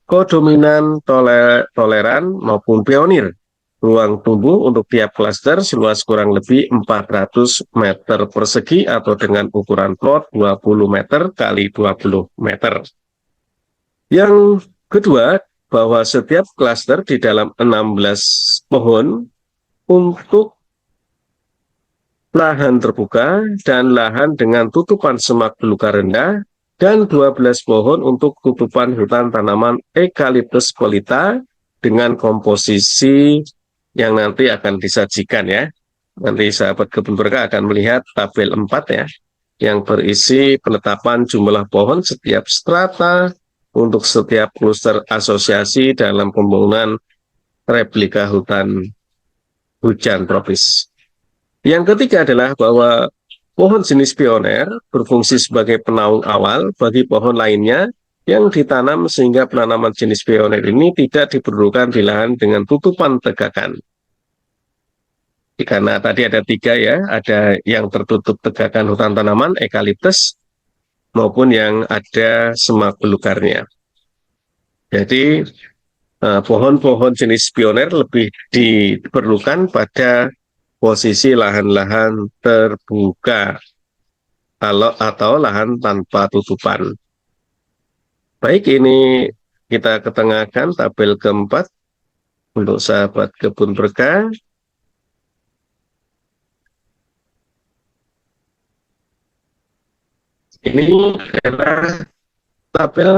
kodominan, toleran, maupun pionir. Ruang tumbuh untuk tiap klaster seluas kurang lebih 400 meter persegi atau dengan ukuran plot 20 meter kali 20 meter. Yang kedua, bahwa setiap klaster di dalam 16 pohon untuk lahan terbuka dan lahan dengan tutupan semak belukar rendah, dan 12 pohon untuk tutupan hutan tanaman eukaliptus pelita dengan komposisi yang nanti akan disajikan ya. Nanti sahabat kebun berkah akan melihat tabel 4 ya, yang berisi penetapan jumlah pohon setiap strata untuk setiap kluster asosiasi dalam pembangunan replika hutan hujan tropis. Yang ketiga adalah bahwa pohon jenis pioner berfungsi sebagai penaung awal bagi pohon lainnya yang ditanam sehingga penanaman jenis pioner ini tidak diperlukan di lahan dengan tutupan tegakan. Karena tadi ada 3 ya, ada yang tertutup tegakan hutan tanaman, eukaliptus, maupun yang ada semak belukarnya. Jadi pohon-pohon jenis pioner lebih diperlukan pada posisi lahan-lahan terbuka atau lahan tanpa tutupan. Baik, ini kita ketengahkan tabel keempat untuk sahabat kebun berkah. Ini adalah tabel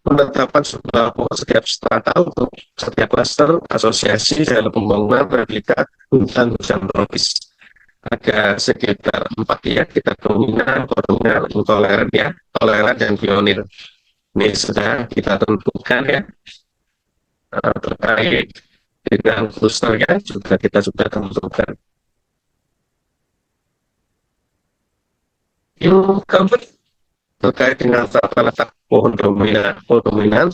penetapan jumlah pohon setiap strata untuk setiap klaster asosiasi dalam pembangunan replika hutan hujan tropis. Ada sekitar 4 ya, kita dominan, kodominan, toleran ya, toleran dan pionir. Ini sudah kita tentukan ya, terkait dengan klusternya juga kita sudah tentukan. Yang keempat terkait dengan tata letak pohon dominan,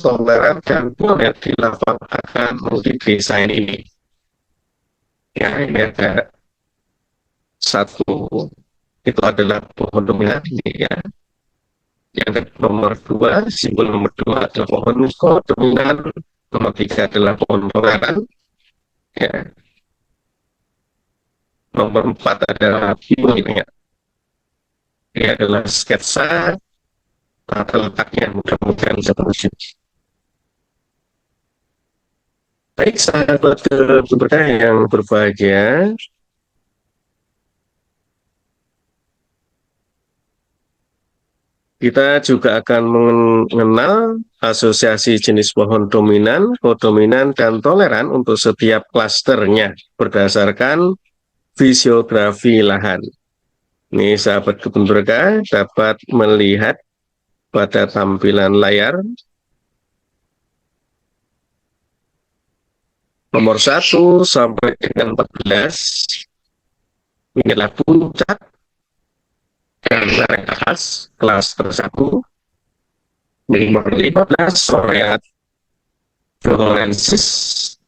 toleran, dan pionir di lapang akan multi-desain ini. Ya, ini ada satu, itu adalah pohon dominan ini ya. Yang nomor 2, simbol nomor 2 adalah pohon dominan, nomor 3 adalah pohon toleran, ya. Nomor 4 adalah pionir. Ini adalah sketsa tata letaknya, mudah-mudahan seterusnya. Baik, sahabat berkah yang berbahagia, kita juga akan mengenal asosiasi jenis pohon dominan, kodominan, dan toleran untuk setiap klasternya berdasarkan fisiografi lahan. Ini sahabat kebun berkah dapat melihat pada tampilan layar nomor 1 sampai dengan 14. Inilah puncak dan lereng atas klaster 1. Nomor 15 Soreat Florensis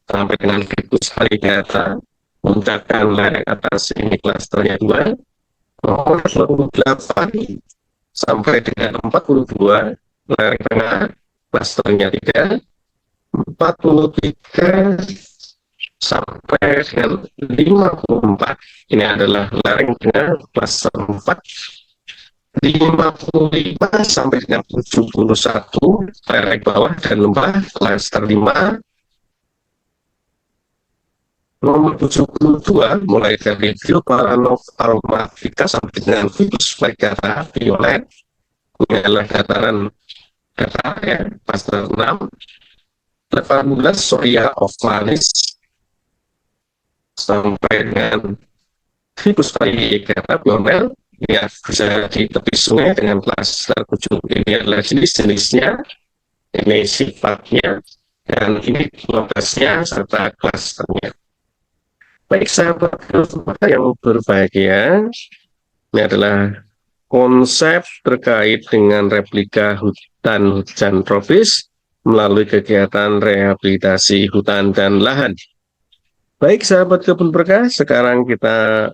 sampai dengan Ficus variegata. Puncak dan lereng atas ini klasternya 2. Nomor 28 sampai dengan 42 lereng tengah klasternya 3. 43 sampai dengan 54 ini adalah lereng tengah klaster 4. 55 sampai dengan 71 lereng bawah dan lembah klaster 5. Nomor 72 mulai dari Vioparanov aromatica sampai dengan Ficus variegata violet. Ini adalah dataran datar ya, klaster 6. 18 Soria ovalis sampai dengan Ficus variegata pionel ya, bisa di tepi sungai dengan klaster 7. Ini adalah jenis-jenisnya, ini sifatnya, dan ini lokasinya serta klasternya. Baik sahabat yang berbahagia, ini adalah konsep terkait dengan replika hutan hujan tropis melalui kegiatan rehabilitasi hutan dan lahan. Baik sahabat kebun berkah, sekarang kita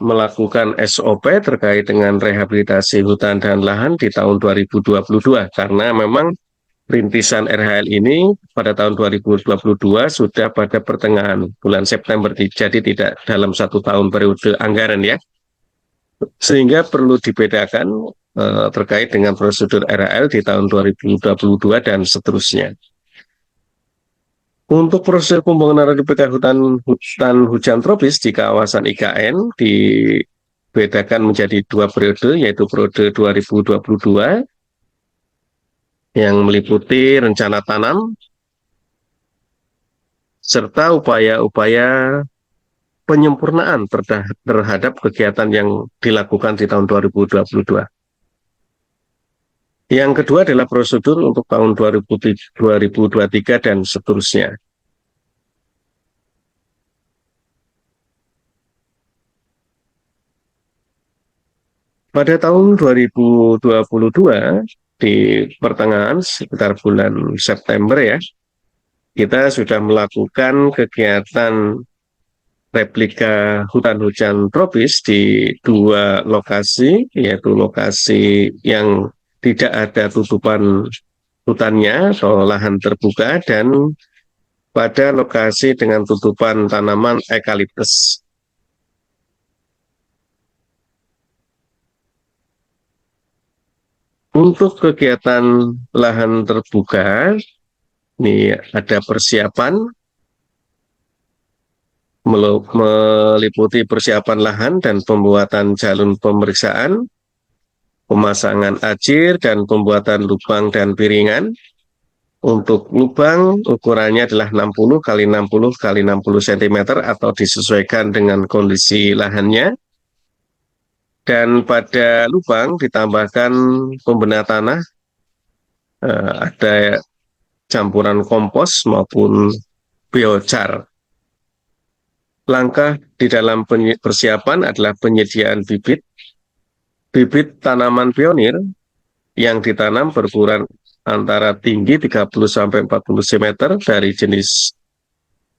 melakukan SOP terkait dengan rehabilitasi hutan dan lahan di tahun 2022 karena memang rintisan RHL ini pada tahun 2022 sudah pada pertengahan bulan September, jadi tidak dalam 1 tahun periode anggaran ya, sehingga perlu dibedakan terkait dengan prosedur RHL di tahun 2022 dan seterusnya. Untuk proses pembangunan replika hutan hujan tropis di kawasan IKN dibedakan menjadi 2 periode, yaitu periode 2022 yang meliputi rencana tanam serta upaya-upaya penyempurnaan terhadap kegiatan yang dilakukan di tahun 2022. Yang kedua adalah prosedur untuk tahun 2023 dan seterusnya. Pada tahun 2022, di pertengahan sekitar bulan September ya, kita sudah melakukan kegiatan replika hutan hujan tropis di 2 lokasi, yaitu lokasi yang tidak ada tutupan hutannya atau lahan terbuka, dan pada lokasi dengan tutupan tanaman eukaliptus. Untuk kegiatan lahan terbuka, ini ada persiapan meliputi persiapan lahan dan pembuatan jalur pemeriksaan, pemasangan ajir, dan pembuatan lubang dan piringan. Untuk lubang ukurannya adalah 60 x 60 x 60 cm atau disesuaikan dengan kondisi lahannya. Dan pada lubang ditambahkan pembena tanah, ada campuran kompos maupun biochar. Langkah di dalam persiapan adalah penyediaan bibit tanaman pionir yang ditanam berukuran antara tinggi 30-40 cm dari jenis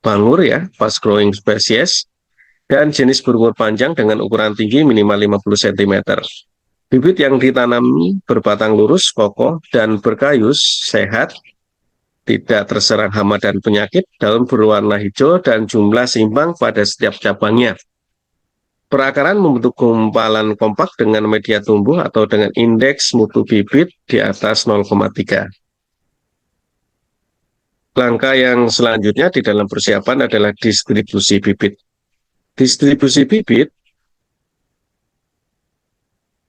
bangur ya, fast growing species, dan jenis berumur panjang dengan ukuran tinggi minimal 50 cm. Bibit yang ditanam berbatang lurus, kokoh, dan berkayus, sehat, tidak terserang hama dan penyakit, daun berwarna hijau, dan jumlah seimbang pada setiap cabangnya. Perakaran membentuk gumpalan kompak dengan media tumbuh atau dengan indeks mutu bibit di atas 0,3. Langkah yang selanjutnya di dalam persiapan adalah distribusi bibit. Distribusi bibit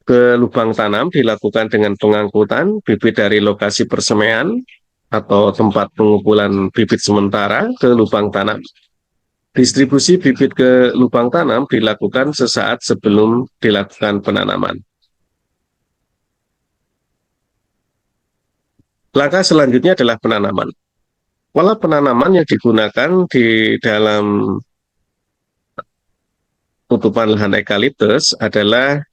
ke lubang tanam dilakukan dengan pengangkutan bibit dari lokasi persemaian atau tempat pengumpulan bibit sementara ke lubang tanam. Distribusi bibit ke lubang tanam dilakukan sesaat sebelum dilakukan penanaman. Langkah selanjutnya adalah penanaman. Pola penanaman yang digunakan di dalam tutupan lahan eukaliptus adalah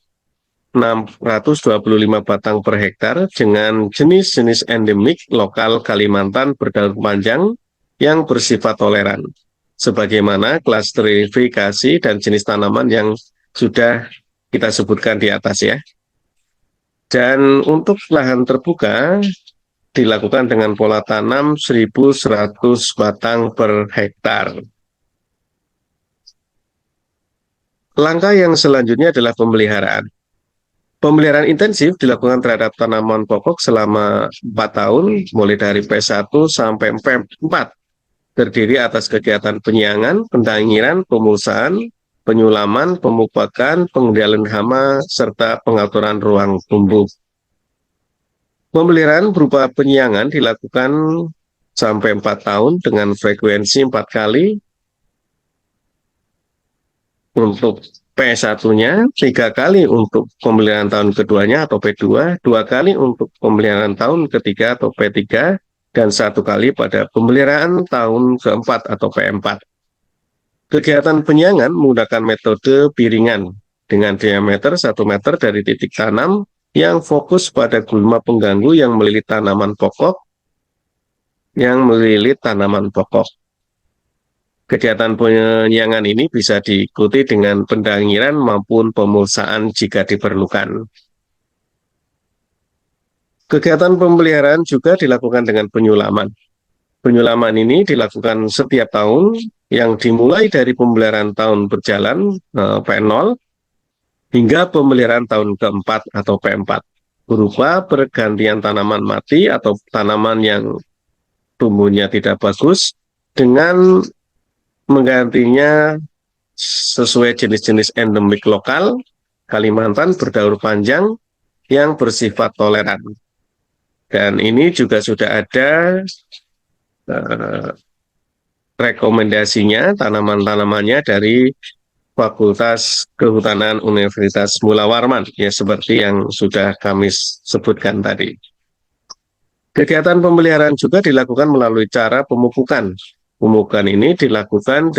625 batang per hektar dengan jenis-jenis endemik lokal Kalimantan berdaun panjang yang bersifat toleran, sebagaimana klasterifikasi dan jenis tanaman yang sudah kita sebutkan di atas ya. Dan untuk lahan terbuka dilakukan dengan pola tanam 1.100 batang per hektar. Langkah yang selanjutnya adalah pemeliharaan. Pemeliharaan intensif dilakukan terhadap tanaman pokok selama 4 tahun, mulai dari P1 sampai P4, terdiri atas kegiatan penyiangan, pendangiran, pemulsaan, penyulaman, pemupukan, pengendalian hama, serta pengaturan ruang tumbuh. Pemeliharaan berupa penyiangan dilakukan sampai 4 tahun dengan frekuensi 4 kali untuk P1-nya, 3 kali untuk pemeliharaan tahun keduanya atau P2, 2 kali untuk pemeliharaan tahun ketiga atau P3, dan 1 kali pada pemeliharaan tahun keempat atau P4. Kegiatan penyiangan menggunakan metode piringan dengan diameter 1 meter dari titik tanam yang fokus pada gulma pengganggu yang melilit tanaman pokok. Kegiatan penyiangan ini bisa diikuti dengan pendangiran maupun pemulsaan jika diperlukan. Kegiatan pemeliharaan juga dilakukan dengan penyulaman. Penyulaman ini dilakukan setiap tahun yang dimulai dari pemeliharaan tahun berjalan P0 hingga pemeliharaan tahun keempat atau P4 berupa pergantian tanaman mati atau tanaman yang tumbuhnya tidak bagus dengan menggantinya sesuai jenis-jenis endemik lokal Kalimantan berdaun panjang yang bersifat toleran. Dan ini juga sudah ada rekomendasinya tanaman-tanamannya dari Fakultas Kehutanan Universitas Mula Warman, ya seperti yang sudah kami sebutkan tadi. Kegiatan pemeliharaan juga dilakukan melalui cara pemupukan. Pemupukan ini dilakukan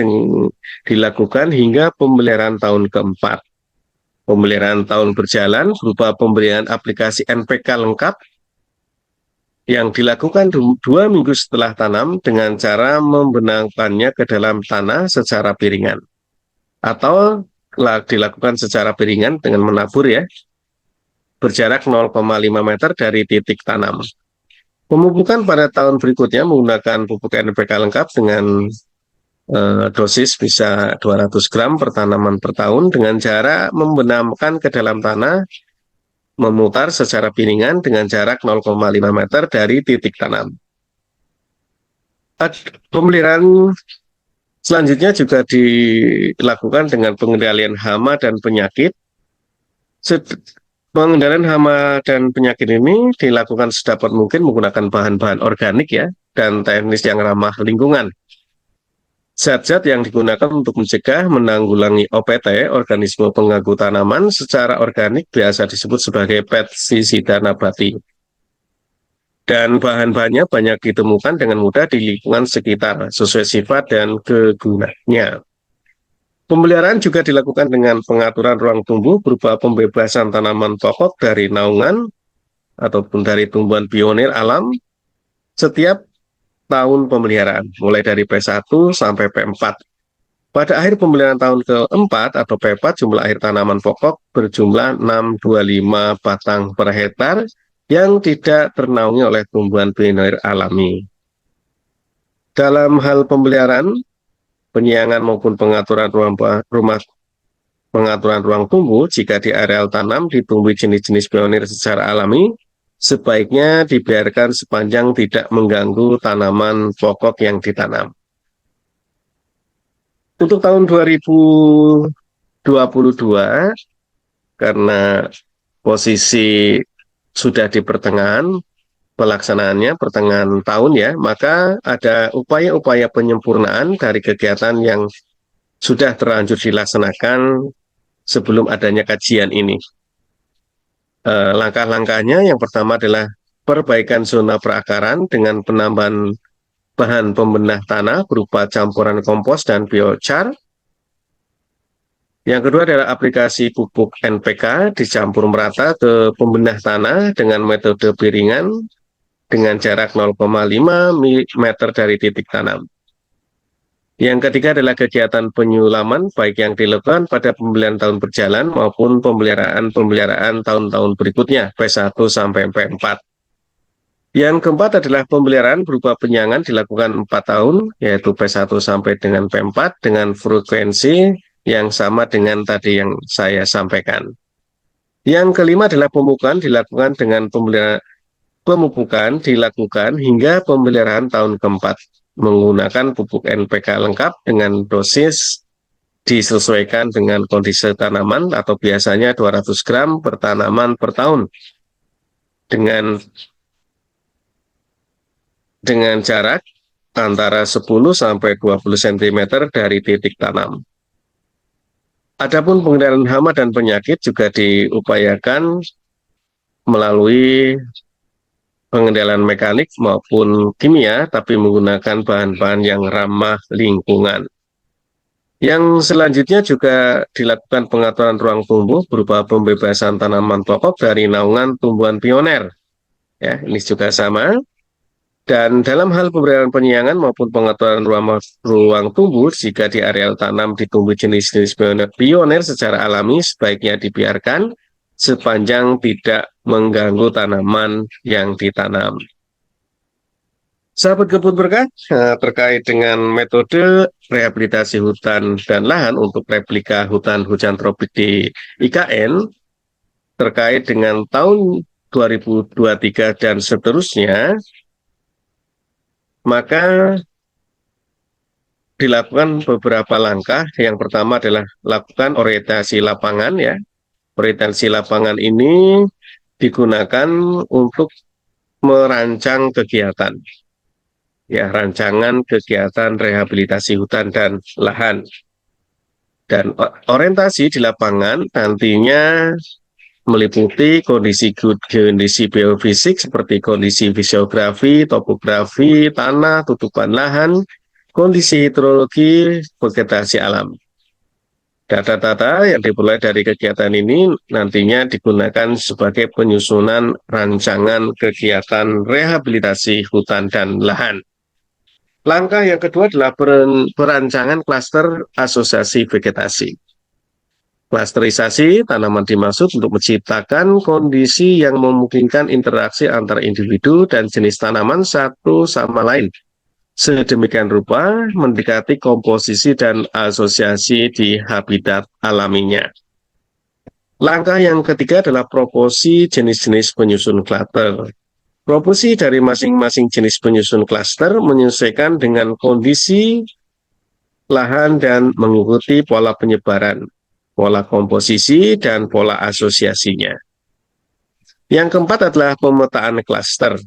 hingga pemeliharaan tahun keempat. Pemeliharaan tahun berjalan berupa pemberian aplikasi NPK lengkap yang dilakukan 2 minggu setelah tanam dengan cara membenamkannya ke dalam tanah secara piringan. Atau dilakukan secara piringan dengan menabur ya, berjarak 0,5 meter dari titik tanam. Pemupukan pada tahun berikutnya menggunakan pupuk NPK lengkap dengan dosis bisa 200 gram per tanaman per tahun dengan cara membenamkan ke dalam tanah, memutar secara piringan dengan jarak 0,5 meter dari titik tanam. Pemeliharaan selanjutnya juga dilakukan dengan pengendalian hama dan penyakit. Pengendalian hama dan penyakit ini dilakukan sedapat mungkin menggunakan bahan-bahan organik ya, dan teknis yang ramah lingkungan. Zat-zat yang digunakan untuk mencegah menanggulangi OPT, organisme pengganggu tanaman secara organik biasa disebut sebagai pestisida nabati. Dan bahan-bahannya banyak ditemukan dengan mudah di lingkungan sekitar sesuai sifat dan kegunaannya. Pemeliharaan juga dilakukan dengan pengaturan ruang tumbuh berupa pembebasan tanaman pokok dari naungan ataupun dari tumbuhan pionir alam setiap tahun pemeliharaan, mulai dari P1 sampai P4. Pada akhir pemeliharaan tahun keempat atau P4, jumlah air tanaman pokok berjumlah 625 batang per hektar yang tidak ternaungi oleh tumbuhan pionir alami. Dalam hal pemeliharaan, penyiangan maupun pengaturan rumah pengaturan ruang tumbuh jika di areal tanam ditumbuhi jenis-jenis pionir secara alami, sebaiknya dibiarkan sepanjang tidak mengganggu tanaman pokok yang ditanam. Untuk tahun 2022, karena posisi sudah di pertengahan pelaksanaannya, pertengahan tahun ya, maka ada upaya-upaya penyempurnaan dari kegiatan yang sudah terlanjur dilaksanakan sebelum adanya kajian ini. Langkah-langkahnya yang pertama adalah perbaikan zona perakaran dengan penambahan bahan pembenah tanah berupa campuran kompos dan biochar. Yang kedua adalah aplikasi pupuk NPK dicampur merata ke pembenah tanah dengan metode piringan dengan jarak 0,5 meter dari titik tanam. Yang ketiga adalah kegiatan penyulaman, baik yang dilakukan pada pembelian tahun berjalan maupun pemeliharaan tahun-tahun berikutnya, P1 sampai P4. Yang keempat adalah pemeliharaan berupa penyangan dilakukan 4 tahun, yaitu P1 sampai dengan P4, dengan frekuensi yang sama dengan tadi yang saya sampaikan. Yang kelima adalah pemupukan dilakukan dengan pemupukan dilakukan hingga pemeliharaan tahun keempat menggunakan pupuk NPK lengkap dengan dosis disesuaikan dengan kondisi tanaman atau biasanya 200 gram per tanaman per tahun dengan jarak antara 10 sampai 20 cm dari titik tanam. Adapun pengendalian hama dan penyakit juga diupayakan melalui pengendalian mekanik maupun kimia, tapi menggunakan bahan-bahan yang ramah lingkungan. Yang selanjutnya juga dilakukan pengaturan ruang tumbuh berupa pembebasan tanaman pokok dari naungan tumbuhan pioner. Ya, ini juga sama. Dan dalam hal pemberian penyiangan maupun pengaturan ruang tumbuh, jika di areal tanam ditumbuh jenis-jenis pioner secara alami, sebaiknya dibiarkan sepanjang tidak mengganggu tanaman yang ditanam. Sahabat Kebun Berkah, terkait dengan metode rehabilitasi hutan dan lahan untuk replika hutan hujan tropik di IKN, terkait dengan tahun 2023 dan seterusnya, maka dilakukan beberapa langkah. Yang pertama adalah lakukan orientasi lapangan ya. Orientasi lapangan ini digunakan untuk merancang kegiatan. Ya, rancangan kegiatan rehabilitasi hutan dan lahan. Dan orientasi di lapangan nantinya meliputi kondisi biofisik seperti kondisi fisiografi, topografi, tanah, tutupan lahan, kondisi hidrologi, vegetasi alam. Data-data yang diperoleh dari kegiatan ini nantinya digunakan sebagai penyusunan rancangan kegiatan rehabilitasi hutan dan lahan. Langkah yang kedua adalah perancangan klaster asosiasi vegetasi. Klasterisasi tanaman dimaksud untuk menciptakan kondisi yang memungkinkan interaksi antar individu dan jenis tanaman satu sama lain. Sedemikian rupa mendekati komposisi dan asosiasi di habitat alaminya. Langkah yang ketiga adalah proporsi jenis-jenis penyusun klaster. Proporsi dari masing-masing jenis penyusun klaster menyesuaikan dengan kondisi lahan dan mengikuti pola penyebaran, pola komposisi, dan pola asosiasinya. Yang keempat adalah pemetaan klaster.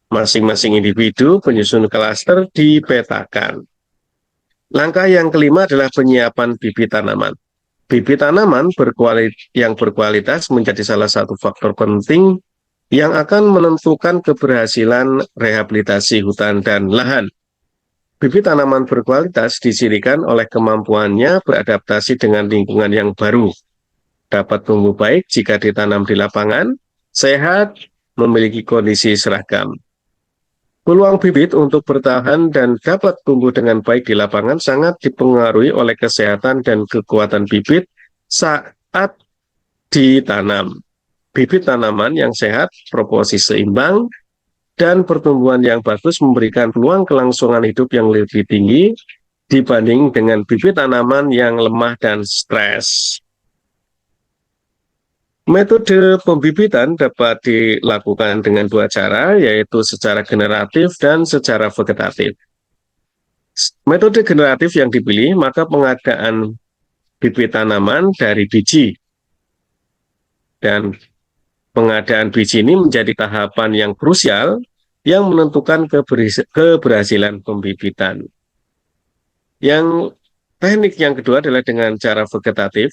Masing-masing individu penyusun klaster dipetakan. Langkah yang kelima adalah penyiapan bibit tanaman. Bibit tanaman yang berkualitas menjadi salah satu faktor penting yang akan menentukan keberhasilan rehabilitasi hutan dan lahan. Bibit tanaman berkualitas dicirikan oleh kemampuannya beradaptasi dengan lingkungan yang baru. Dapat tumbuh baik jika ditanam di lapangan, sehat, memiliki kondisi seragam. Peluang bibit untuk bertahan dan dapat tumbuh dengan baik di lapangan sangat dipengaruhi oleh kesehatan dan kekuatan bibit saat ditanam. Bibit tanaman yang sehat, proporsi seimbang, dan pertumbuhan yang bagus memberikan peluang kelangsungan hidup yang lebih tinggi dibanding dengan bibit tanaman yang lemah dan stres. Metode pembibitan dapat dilakukan dengan dua cara, yaitu secara generatif dan secara vegetatif. Metode generatif yang dipilih, maka pengadaan bibit tanaman dari biji. Dan pengadaan biji ini menjadi tahapan yang krusial yang menentukan keberhasilan pembibitan. Yang teknik yang kedua adalah dengan cara vegetatif,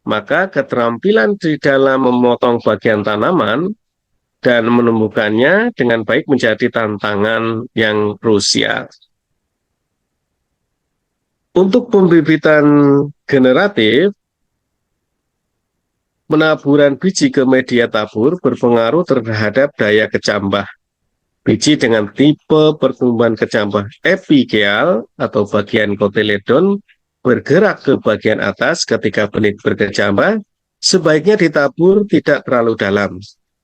maka keterampilan di dalam memotong bagian tanaman dan menemukannya dengan baik menjadi tantangan yang krusial. Untuk pembibitan generatif, penaburan biji ke media tabur berpengaruh terhadap daya kecambah biji dengan tipe pertumbuhan kecambah epikeal atau bagian kotiledon bergerak ke bagian atas ketika benih berkecambah, sebaiknya ditabur tidak terlalu dalam.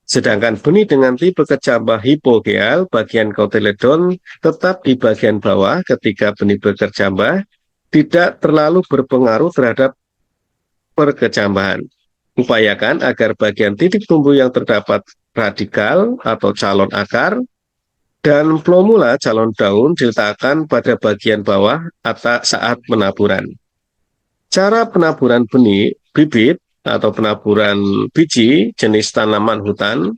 Sedangkan benih dengan tipe kecambah hipokeal, bagian kotiledon tetap di bagian bawah ketika benih berkecambah, tidak terlalu berpengaruh terhadap perkecambahan. Upayakan agar bagian titik tumbuh yang terdapat radikal atau calon akar dan plomula calon daun diletakkan pada bagian bawah saat penaburan. Cara penaburan benih, bibit, atau penaburan biji jenis tanaman hutan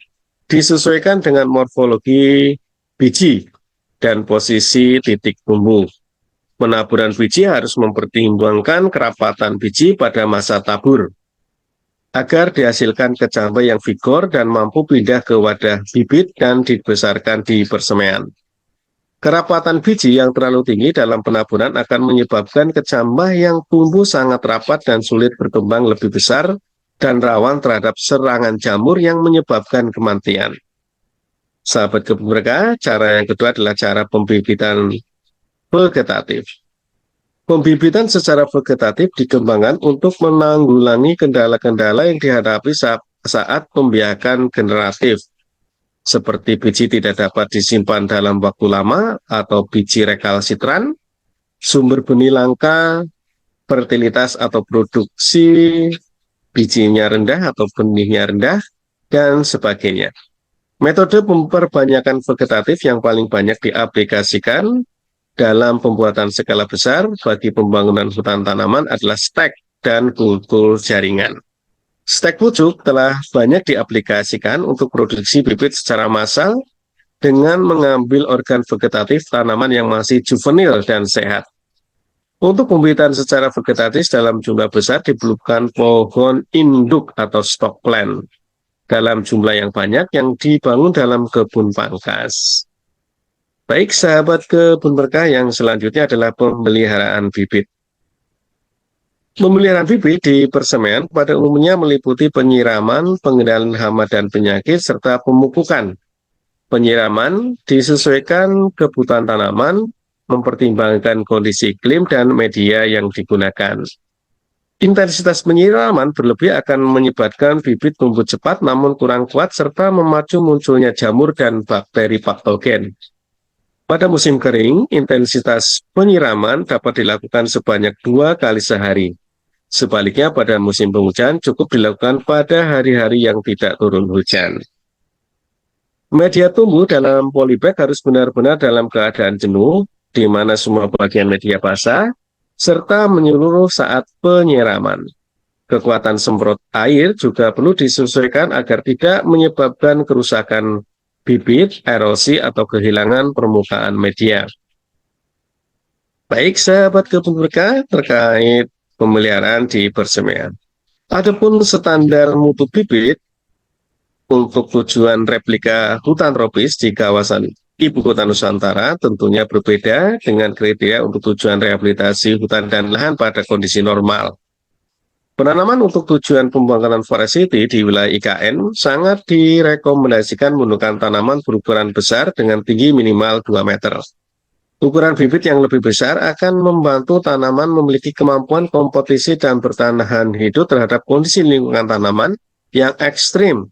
disesuaikan dengan morfologi biji dan posisi titik tumbuh. Penaburan biji harus mempertimbangkan kerapatan biji pada masa tabur, agar dihasilkan kecambah yang vigor dan mampu pindah ke wadah bibit dan dibesarkan di persemaian. Kerapatan biji yang terlalu tinggi dalam penaburan akan menyebabkan kecambah yang tumbuh sangat rapat dan sulit berkembang lebih besar dan rawan terhadap serangan jamur yang menyebabkan kematian. Sahabat kebun berkah, cara yang kedua adalah cara pembibitan vegetatif. Pembibitan secara vegetatif dikembangkan untuk menanggulangi kendala-kendala yang dihadapi saat pembiakan generatif, seperti biji tidak dapat disimpan dalam waktu lama atau biji rekalsitran, sumber benih langka, fertilitas atau produksi bijinya rendah atau benihnya rendah, dan sebagainya. Metode pemperbanyakan vegetatif yang paling banyak diaplikasikan dalam pembuatan skala besar bagi pembangunan hutan tanaman adalah stek dan kultur jaringan. Stek pucuk telah banyak diaplikasikan untuk produksi bibit secara massal dengan mengambil organ vegetatif tanaman yang masih juvenil dan sehat. Untuk pembibitan secara vegetatif dalam jumlah besar diperlukan pohon induk atau stock plant dalam jumlah yang banyak yang dibangun dalam kebun pangkas. Baik sahabat kebun berkah, yang selanjutnya adalah pemeliharaan bibit. Pemeliharaan bibit di persemaian pada umumnya meliputi penyiraman, pengendalian hama dan penyakit, serta pemupukan. Penyiraman disesuaikan kebutuhan tanaman, mempertimbangkan kondisi iklim dan media yang digunakan. Intensitas penyiraman berlebih akan menyebabkan bibit tumbuh cepat namun kurang kuat, serta memacu munculnya jamur dan bakteri patogen. Pada musim kering, intensitas penyiraman dapat dilakukan sebanyak 2 kali sehari. Sebaliknya pada musim penghujan cukup dilakukan pada hari-hari yang tidak turun hujan. Media tumbuh dalam polybag harus benar-benar dalam keadaan jenuh, di mana semua bagian media basah, serta menyeluruh saat penyiraman. Kekuatan semprot air juga perlu disesuaikan agar tidak menyebabkan kerusakan bibit, erosi, atau kehilangan permukaan media. Baik sahabat kebun berkah, terkait pemeliharaan di persemaian. Adapun standar mutu bibit untuk tujuan replika hutan tropis di kawasan Ibu Kota Nusantara tentunya berbeda dengan kriteria untuk tujuan rehabilitasi hutan dan lahan pada kondisi normal. Penanaman untuk tujuan pembangunan forest city di wilayah IKN sangat direkomendasikan menggunakan tanaman berukuran besar dengan tinggi minimal 2 meter. Ukuran bibit yang lebih besar akan membantu tanaman memiliki kemampuan kompetisi dan bertahan hidup terhadap kondisi lingkungan tanaman yang ekstrim.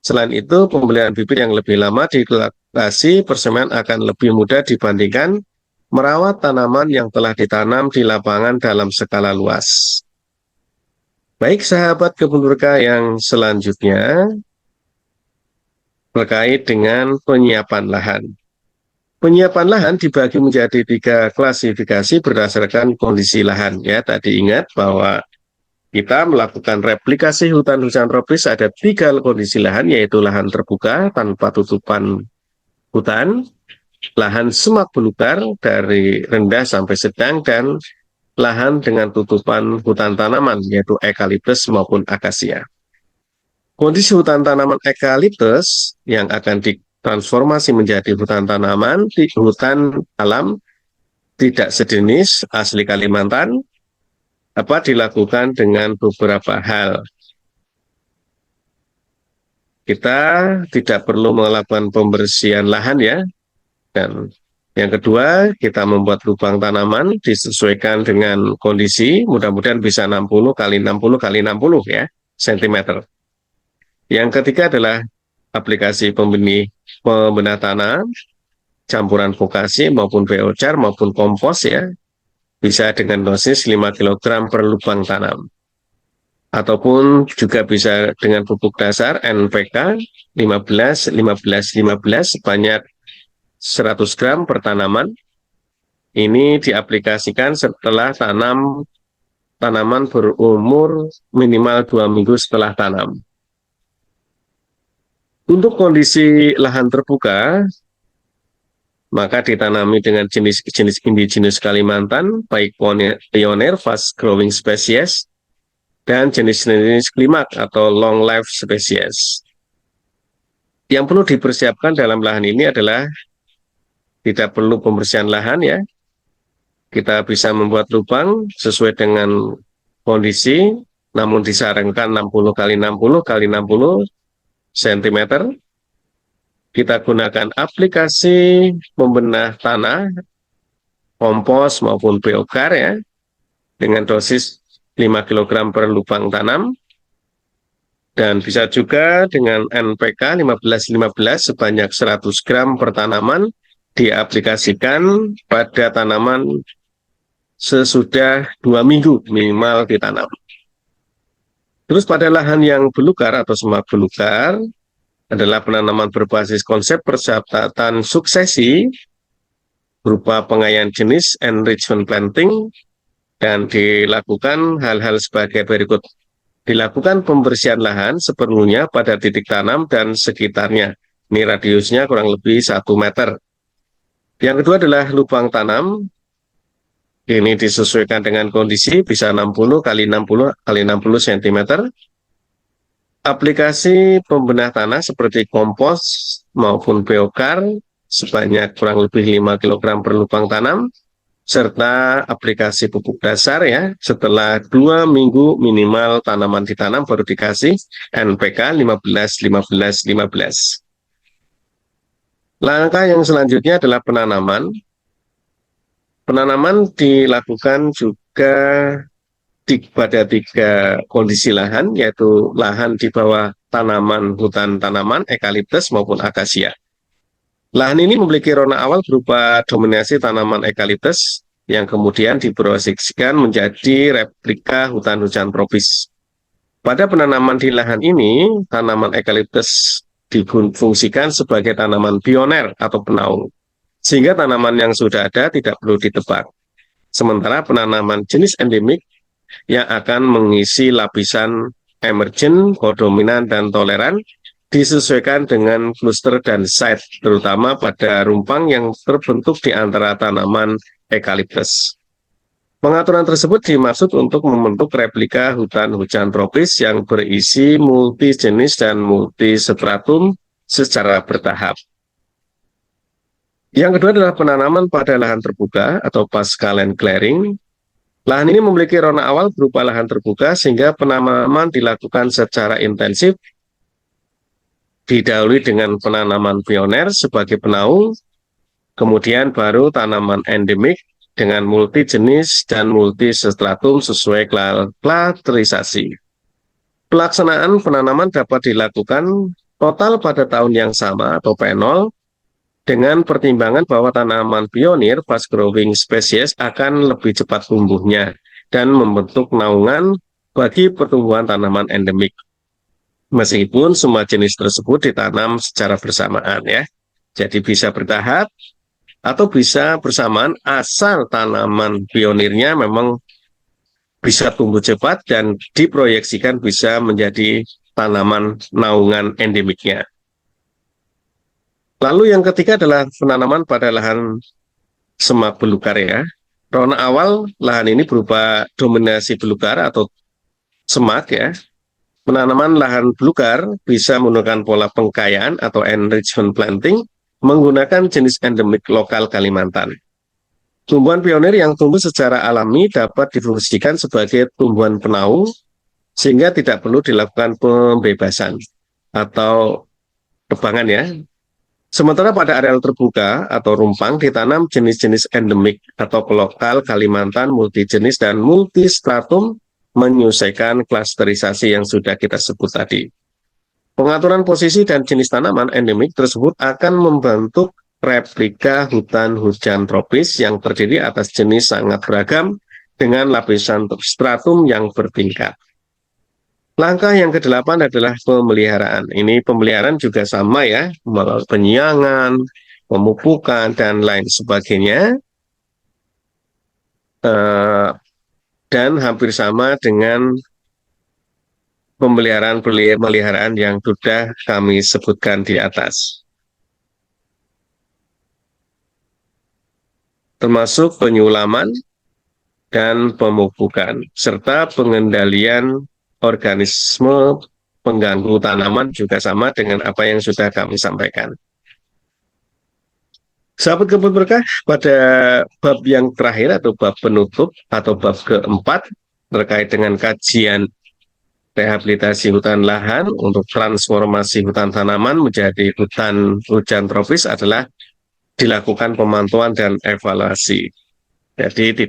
Selain itu, pembelian bibit yang lebih lama di lokasi persemaian akan lebih mudah dibandingkan merawat tanaman yang telah ditanam di lapangan dalam skala luas. Baik sahabat kebun berkah, yang selanjutnya terkait dengan penyiapan lahan. Penyiapan lahan dibagi menjadi 3 klasifikasi berdasarkan kondisi lahan. Ya, tadi ingat bahwa kita melakukan replikasi hutan hujan tropis ada 3 kondisi lahan, yaitu lahan terbuka tanpa tutupan hutan, lahan semak belukar dari rendah sampai sedang, dan lahan dengan tutupan hutan tanaman, yaitu eukaliptus maupun akasia. Kondisi hutan tanaman eukaliptus yang akan ditransformasi menjadi hutan tanaman di hutan alam tidak sejenis asli Kalimantan dapat dilakukan dengan beberapa hal. Kita tidak perlu melakukan pembersihan lahan ya. Dan yang kedua, kita membuat lubang tanaman disesuaikan dengan kondisi, mudah-mudahan bisa 60 kali 60 kali 60 ya, cm. Yang ketiga adalah aplikasi pembenah tanah, campuran vokasi maupun biochar maupun kompos ya, bisa dengan dosis 5 kg per lubang tanam. Ataupun juga bisa dengan pupuk dasar NPK 15-15-15 sebanyak 100 gram per tanaman. Ini diaplikasikan setelah tanaman berumur minimal 2 minggu setelah tanam. Untuk kondisi lahan terbuka, maka ditanami dengan jenis-jenis indigenous Kalimantan, baik pioneer fast growing species, dan jenis-jenis klimak atau long life species. Yang perlu dipersiapkan dalam lahan ini adalah tidak perlu pembersihan lahan ya. Kita bisa membuat lubang sesuai dengan kondisi, namun disarankan 60 kali 60 kali 60 cm. Kita gunakan aplikasi pembenah tanah, kompos maupun biochar ya, dengan dosis 5 kg per lubang tanam. Dan bisa juga dengan NPK 15-15 sebanyak 100 gram per tanaman diaplikasikan pada tanaman sesudah 2 minggu minimal ditanam. Terus pada lahan yang belukar atau semak belukar adalah penanaman berbasis konsep percatatan suksesi berupa pengayaan jenis enrichment planting, dan dilakukan hal-hal sebagai berikut. Dilakukan pembersihan lahan seperlunya pada titik tanam dan sekitarnya. Ini radiusnya kurang lebih 1 meter. Yang kedua adalah lubang tanam. Ini disesuaikan dengan kondisi, bisa 60 kali 60 kali 60 cm. Aplikasi pembenah tanah seperti kompos maupun biochar sebanyak kurang lebih 5 kg per lubang tanam, serta aplikasi pupuk dasar ya, setelah 2 minggu minimal tanaman ditanam baru dikasih NPK 15-15-15. Langkah yang selanjutnya adalah penanaman. Penanaman dilakukan juga pada 3 kondisi lahan, yaitu lahan di bawah tanaman hutan tanaman, eukaliptus maupun akasia. Lahan ini memiliki rona awal berupa dominasi tanaman eukaliptus yang kemudian diprosesikan menjadi replika hutan hujan tropis. Pada penanaman di lahan ini, tanaman eukaliptus difungsikan sebagai tanaman pioner atau penaung, sehingga tanaman yang sudah ada tidak perlu ditebang. Sementara penanaman jenis endemik yang akan mengisi lapisan emergen, kodominan, dan toleran disesuaikan dengan cluster dan site, terutama pada rumpang yang terbentuk di antara tanaman eukaliptus. Pengaturan tersebut dimaksud untuk membentuk replika hutan hujan tropis yang berisi multijenis dan multistratum secara bertahap. Yang kedua adalah penanaman pada lahan terbuka atau pasca land clearing. Lahan ini memiliki rona awal berupa lahan terbuka sehingga penanaman dilakukan secara intensif, didahului dengan penanaman pioner sebagai penaung, kemudian baru tanaman endemik dengan multi jenis dan multi stratum sesuai klaterisasi. Pelaksanaan penanaman dapat dilakukan total pada tahun yang sama atau P0, dengan pertimbangan bahwa tanaman pionir fast growing species akan lebih cepat tumbuhnya dan membentuk naungan bagi pertumbuhan tanaman endemik. Meskipun semua jenis tersebut ditanam secara bersamaan ya. Jadi bisa bertahap atau bisa bersamaan asal tanaman pionirnya memang bisa tumbuh cepat dan diproyeksikan bisa menjadi tanaman naungan endemiknya. Lalu yang ketiga adalah penanaman pada lahan semak belukar ya. Rona awal lahan ini berupa dominasi belukar atau semak ya. Penanaman lahan belukar bisa menggunakan pola pengkayaan atau enrichment planting menggunakan jenis endemik lokal Kalimantan. Tumbuhan pionir yang tumbuh secara alami dapat difungsikan sebagai tumbuhan penaung sehingga tidak perlu dilakukan pembebasan atau tebangan ya. Sementara pada areal terbuka atau rumpang ditanam jenis-jenis endemik atau lokal Kalimantan multijenis dan multistratum menyelesaikan klasterisasi yang sudah kita sebut tadi. Pengaturan posisi dan jenis tanaman endemik tersebut akan membentuk replika hutan hujan tropis yang terdiri atas jenis sangat beragam dengan lapisan stratum yang bertingkat. Langkah yang kedelapan adalah pemeliharaan. Ini pemeliharaan juga sama ya, melalui penyiangan, pemupukan, dan lain sebagainya. Dan hampir sama dengan pemeliharaan yang sudah kami sebutkan di atas. Termasuk penyulaman dan pemupukan, serta pengendalian organisme pengganggu tanaman juga sama dengan apa yang sudah kami sampaikan. Sahabat kebun berkah, pada bab yang terakhir atau bab penutup atau bab keempat terkait dengan kajian rehabilitasi hutan lahan untuk transformasi hutan tanaman menjadi hutan hujan tropis adalah dilakukan pemantauan dan evaluasi. Jadi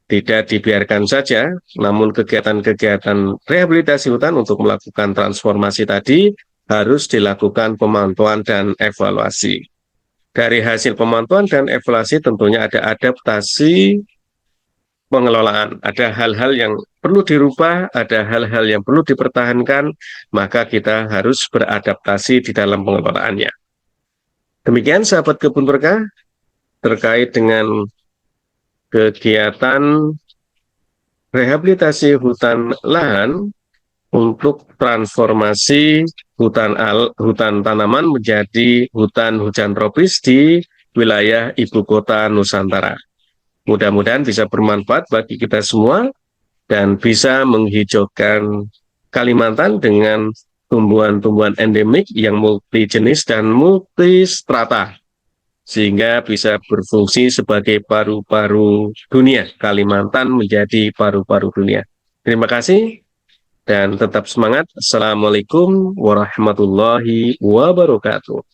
tidak dibiarkan saja, namun kegiatan-kegiatan rehabilitasi hutan untuk melakukan transformasi tadi harus dilakukan pemantauan dan evaluasi. Dari hasil pemantauan dan evaluasi tentunya ada adaptasi pengelolaan, ada hal-hal yang perlu dirubah, ada hal-hal yang perlu dipertahankan, maka kita harus beradaptasi di dalam pengelolaannya. Demikian sahabat kebun berkah terkait dengan kegiatan rehabilitasi hutan lahan untuk transformasi hutan tanaman menjadi hutan hujan tropis di wilayah ibu kota Nusantara. Mudah-mudahan bisa bermanfaat bagi kita semua dan bisa menghijaukan Kalimantan dengan tumbuhan-tumbuhan endemik yang multijenis dan multistrata, sehingga bisa berfungsi sebagai paru-paru dunia. Kalimantan menjadi paru-paru dunia. Terima kasih dan tetap semangat. Assalamualaikum warahmatullahi wabarakatuh.